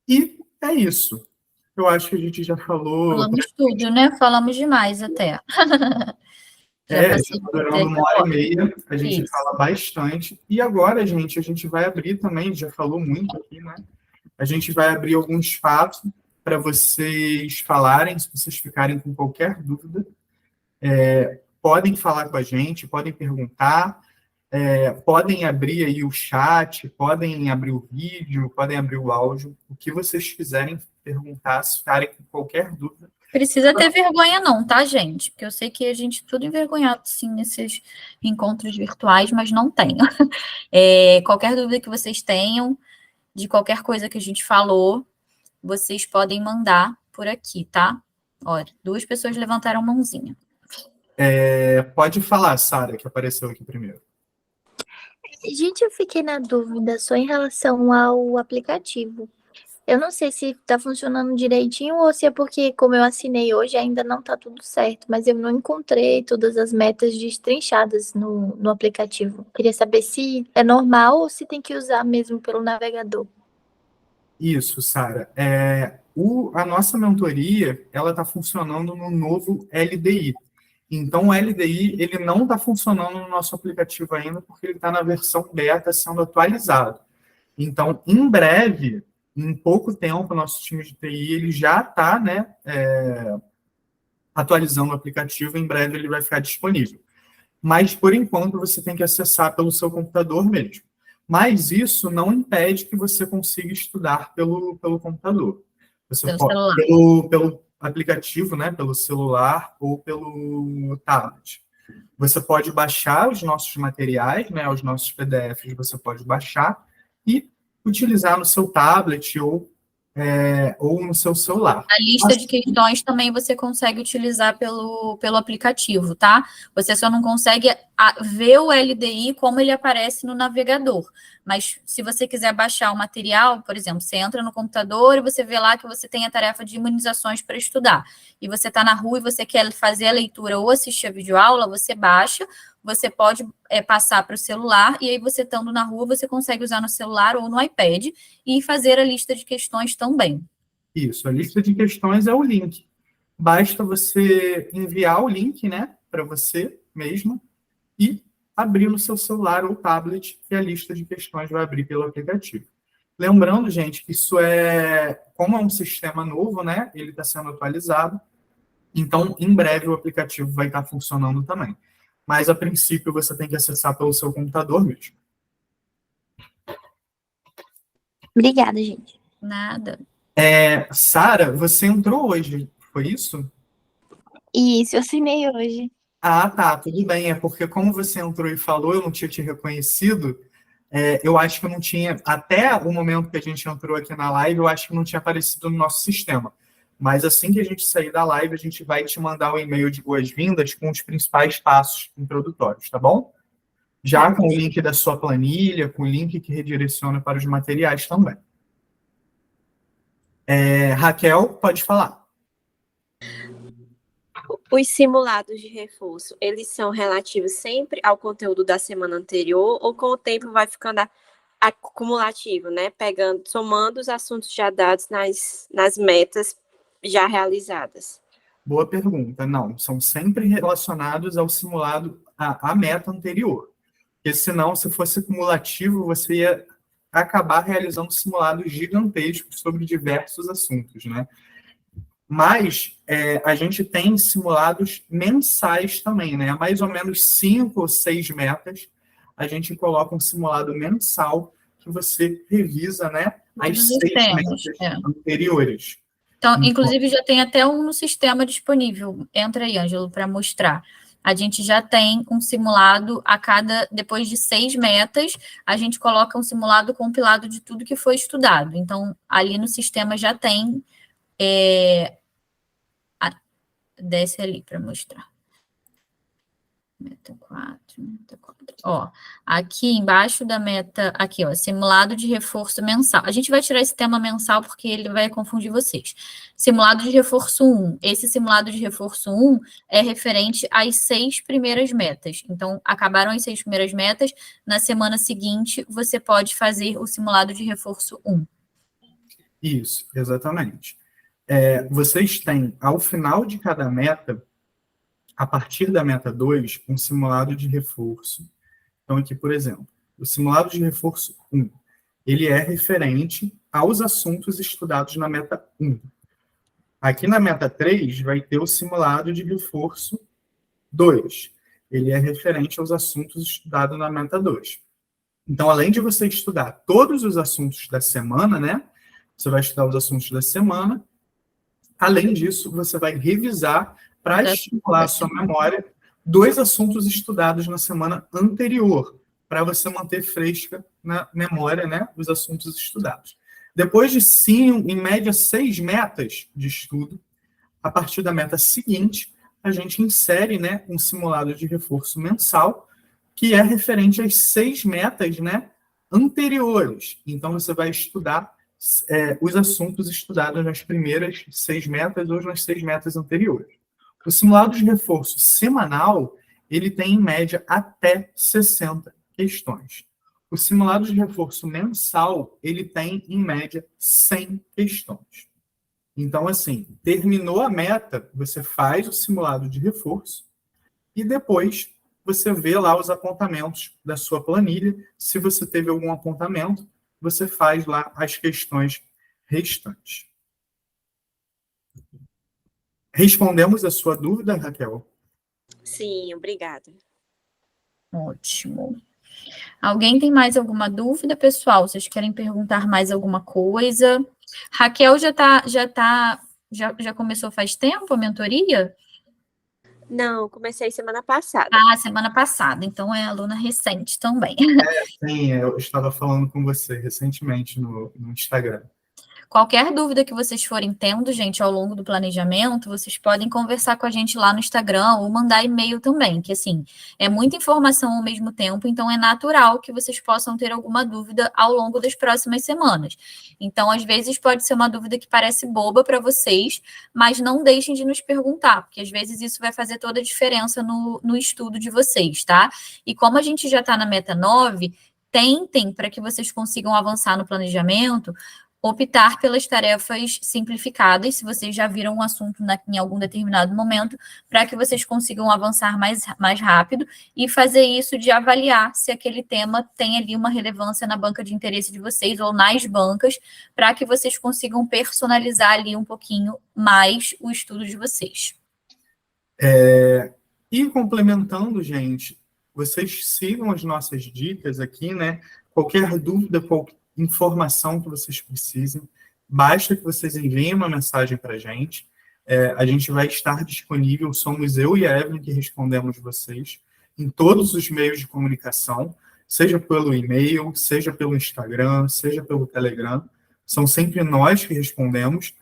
E é isso. Eu acho que a gente já falou... Falamos tudo, né? Falamos demais até. Já está durando 1h30, a gente fala bastante. E agora, gente, a gente vai abrir também, já falou muito aqui, né? A gente vai abrir algum espaço para vocês falarem, se vocês ficarem com qualquer dúvida. Podem falar com a gente, podem perguntar, podem abrir aí o chat, podem abrir o vídeo, podem abrir o áudio, o que vocês quiserem perguntar, se ficarem com qualquer dúvida. Precisa ter vergonha não, tá, gente? Porque eu sei que a gente tudo envergonhado, sim, nesses encontros virtuais, mas não tem. Qualquer dúvida que vocês tenham, de qualquer coisa que a gente falou, vocês podem mandar por aqui, tá? Olha, 2 pessoas levantaram a mãozinha. Pode falar, Sara, que apareceu aqui primeiro. Gente, eu fiquei na dúvida só em relação ao aplicativo. Eu não sei se tá funcionando direitinho ou se é porque, como eu assinei hoje, ainda não tá tudo certo, mas eu não encontrei todas as metas destrinchadas no aplicativo. Queria saber se é normal ou se tem que usar mesmo pelo navegador. Isso, Sara. A nossa mentoria, ela está funcionando no novo LDI. Então, o LDI, ele não está funcionando no nosso aplicativo ainda, porque ele está na versão beta sendo atualizado. Então, em breve, em pouco tempo, o nosso time de TI ele já está, né, atualizando o aplicativo, em breve ele vai ficar disponível. Mas, por enquanto, você tem que acessar pelo seu computador mesmo. Mas isso não impede que você consiga estudar pelo computador. Você pode, pelo aplicativo, né, pelo celular ou pelo tablet. Você pode baixar os nossos materiais, né, os nossos PDFs, você pode baixar e utilizar no seu tablet ou ou no seu celular. A lista de questões também você consegue utilizar pelo aplicativo, tá? Você só não consegue ver o LDI como ele aparece no navegador. Mas se você quiser baixar o material, por exemplo, você entra no computador e você vê lá que você tem a tarefa de imunizações para estudar. E você está na rua e você quer fazer a leitura ou assistir a videoaula, você baixa, você pode passar para o celular, e aí você estando na rua, você consegue usar no celular ou no iPad e fazer a lista de questões também. Isso, a lista de questões é o link. Basta você enviar o link, né, para você mesmo e abrir no seu celular ou tablet, e a lista de questões vai abrir pelo aplicativo. Lembrando, gente, que isso como é um sistema novo, né, ele está sendo atualizado, então, em breve, o aplicativo vai estar funcionando também. Mas, a princípio, você tem que acessar pelo seu computador mesmo. Obrigada, gente. Nada. Sara, você entrou hoje, foi isso? Isso, eu assinei hoje. Ah, tá, tudo bem. É porque como você entrou e falou, eu não tinha te reconhecido, eu acho que eu não tinha, até o momento que a gente entrou aqui na live, eu acho que não tinha aparecido no nosso sistema. Mas assim que a gente sair da live, a gente vai te mandar um e-mail de boas-vindas com os principais passos introdutórios, tá bom? Já com o link da sua planilha, com o link que redireciona para os materiais também. Raquel, pode falar. Os simulados de reforço, eles são relativos sempre ao conteúdo da semana anterior ou com o tempo vai ficando acumulativo, né? Somando os assuntos já dados nas metas já realizadas? Boa pergunta. Não, são sempre relacionados ao simulado, à meta anterior. Porque senão, se fosse cumulativo, você ia acabar realizando simulados gigantescos sobre diversos assuntos, né? Mas a gente tem simulados mensais também, né? Mais ou menos 5 ou 6 metas, a gente coloca um simulado mensal que você revisa, né? As 6 metas anteriores. Então, inclusive, já tem até um no sistema disponível. Entra aí, Ângelo, para mostrar. A gente já tem um simulado depois de 6 metas, a gente coloca um simulado compilado de tudo que foi estudado. Então, ali no sistema já tem. Desce ali para mostrar. Meta 4, meta 4. Ó, aqui embaixo da meta, aqui, ó, simulado de reforço mensal. A gente vai tirar esse tema mensal porque ele vai confundir vocês. Simulado de reforço 1. Esse simulado de reforço 1 é referente às 6 primeiras metas. Então, acabaram as 6 primeiras metas, na semana seguinte, você pode fazer o simulado de reforço 1. Isso, exatamente. Vocês têm, ao final de cada meta, a partir da meta 2, um simulado de reforço. Então, aqui, por exemplo, o simulado de reforço 1, ele é referente aos assuntos estudados na meta 1. Aqui na meta 3, vai ter o simulado de reforço 2. Ele é referente aos assuntos estudados na meta 2. Então, além de você estudar todos os assuntos da semana, né? Você vai estudar os assuntos da semana. Além disso, você vai revisar para estimular a sua memória 2 assuntos estudados na semana anterior, para você manter fresca na memória, né, os assuntos estudados. Depois de 5, em média, 6 metas de estudo, a partir da meta seguinte, a gente insere, né, um simulado de reforço mensal, que é referente às 6 metas, né, anteriores. Então, você vai estudar os assuntos estudados nas primeiras 6 metas ou nas 6 metas anteriores. O simulado de reforço semanal, ele tem, em média, até 60 questões. O simulado de reforço mensal, ele tem, em média, 100 questões. Então, assim, terminou a meta, você faz o simulado de reforço e depois você vê lá os apontamentos da sua planilha. Se você teve algum apontamento, você faz lá as questões restantes. Respondemos a sua dúvida, Raquel? Sim, obrigada. Ótimo. Alguém tem mais alguma dúvida, pessoal? Vocês querem perguntar mais alguma coisa? Raquel já começou faz tempo a mentoria? Não, comecei semana passada. Ah, semana passada, então é aluna recente também. Sim, eu estava falando com você recentemente no Instagram. Qualquer dúvida que vocês forem tendo, gente, ao longo do planejamento, vocês podem conversar com a gente lá no Instagram ou mandar e-mail também, que assim, é muita informação ao mesmo tempo, então é natural que vocês possam ter alguma dúvida ao longo das próximas semanas. Então, às vezes, pode ser uma dúvida que parece boba para vocês, mas não deixem de nos perguntar, porque às vezes isso vai fazer toda a diferença no estudo de vocês, tá? E como a gente já está na meta 9, tentem, para que vocês consigam avançar no planejamento, optar pelas tarefas simplificadas, se vocês já viram um assunto em algum determinado momento, para que vocês consigam avançar mais rápido e fazer isso de avaliar se aquele tema tem ali uma relevância na banca de interesse de vocês ou nas bancas, para que vocês consigam personalizar ali um pouquinho mais o estudo de vocês. E complementando, gente, vocês sigam as nossas dicas aqui, né? Qualquer dúvida, qualquer informação que vocês precisem, basta que vocês enviem uma mensagem para a gente vai estar disponível, somos eu e a Evelyn que respondemos vocês em todos os meios de comunicação, seja pelo e-mail, seja pelo Instagram, seja pelo Telegram, são sempre nós que respondemos,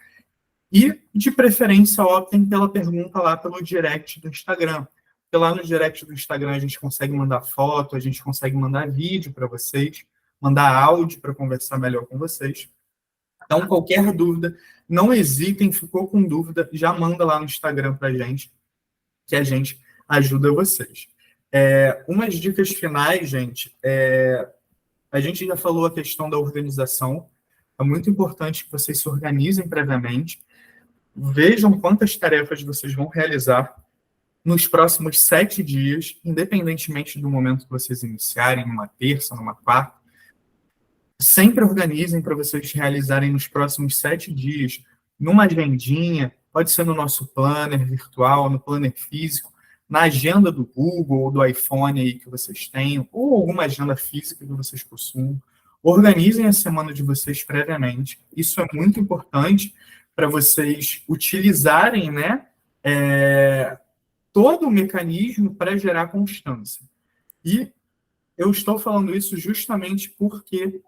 e, de preferência, optem pela pergunta lá pelo direct do Instagram, porque lá no direct do Instagram a gente consegue mandar foto, a gente consegue mandar vídeo para vocês, mandar áudio para conversar melhor com vocês. Então, qualquer dúvida, não hesitem, ficou com dúvida, já manda lá no Instagram para a gente, que a gente ajuda vocês. Umas dicas finais, gente, a gente já falou a questão da organização, é muito importante que vocês se organizem previamente, vejam quantas tarefas vocês vão realizar nos próximos 7 dias, independentemente do momento que vocês iniciarem, numa terça, numa quarta, sempre organizem para vocês realizarem nos próximos 7 dias, numa agendinha, pode ser no nosso planner virtual, no planner físico, na agenda do Google ou do iPhone aí que vocês tenham, ou alguma agenda física que vocês possuam. Organizem a semana de vocês previamente. Isso é muito importante para vocês utilizarem, né, todo o mecanismo para gerar constância. E eu estou falando isso justamente porque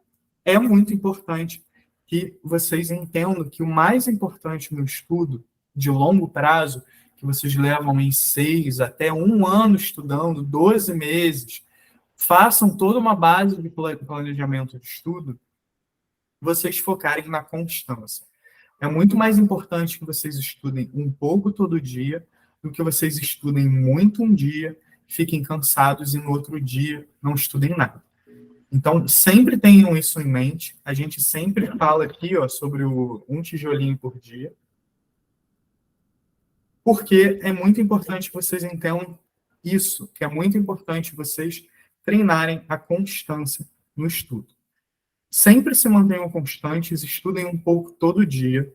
é muito importante que vocês entendam que o mais importante no estudo de longo prazo, que vocês levam em 6 até 1 ano estudando, 12 meses, façam toda uma base de planejamento de estudo, vocês focarem na constância. É muito mais importante que vocês estudem um pouco todo dia do que vocês estudem muito um dia, fiquem cansados e no outro dia não estudem nada. Então, sempre tenham isso em mente. A gente sempre fala aqui sobre um tijolinho por dia, porque é muito importante que vocês entendam isso, que é muito importante vocês treinarem a constância no estudo. Sempre se mantenham constantes, estudem um pouco todo dia,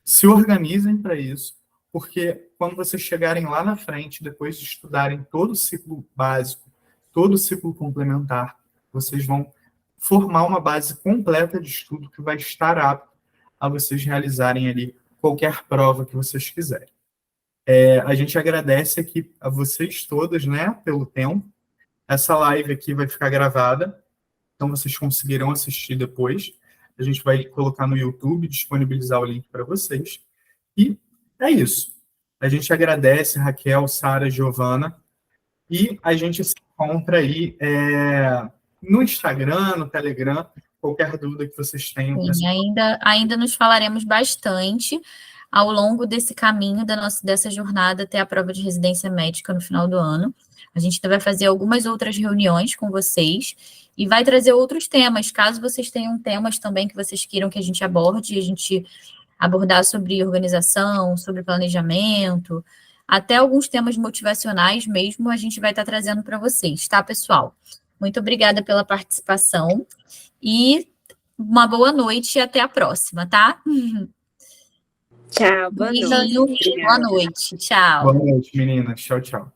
se organizem para isso, porque quando vocês chegarem lá na frente, depois de estudarem todo o ciclo básico, todo o ciclo complementar, vocês vão formar uma base completa de estudo que vai estar apto a vocês realizarem ali qualquer prova que vocês quiserem. A gente agradece aqui a vocês todas, né, pelo tempo. Essa live aqui vai ficar gravada, então vocês conseguirão assistir depois. A gente vai colocar no YouTube, disponibilizar o link para vocês. E é isso. A gente agradece, Raquel, Sara, Giovana, e a gente se encontra aí no Instagram, no Telegram, qualquer dúvida que vocês tenham. Sim, ainda nos falaremos bastante ao longo desse caminho dessa jornada até a prova de residência médica no final do ano. A gente vai fazer algumas outras reuniões com vocês e vai trazer outros temas, caso vocês tenham temas também que vocês queiram que a gente aborde, a gente abordar sobre organização, sobre planejamento, até alguns temas motivacionais mesmo, a gente vai estar trazendo para vocês, tá, pessoal? Muito obrigada pela participação e uma boa noite e até a próxima, tá? Tchau, boa noite. Boa noite, tchau. Boa noite, meninas. Tchau, tchau.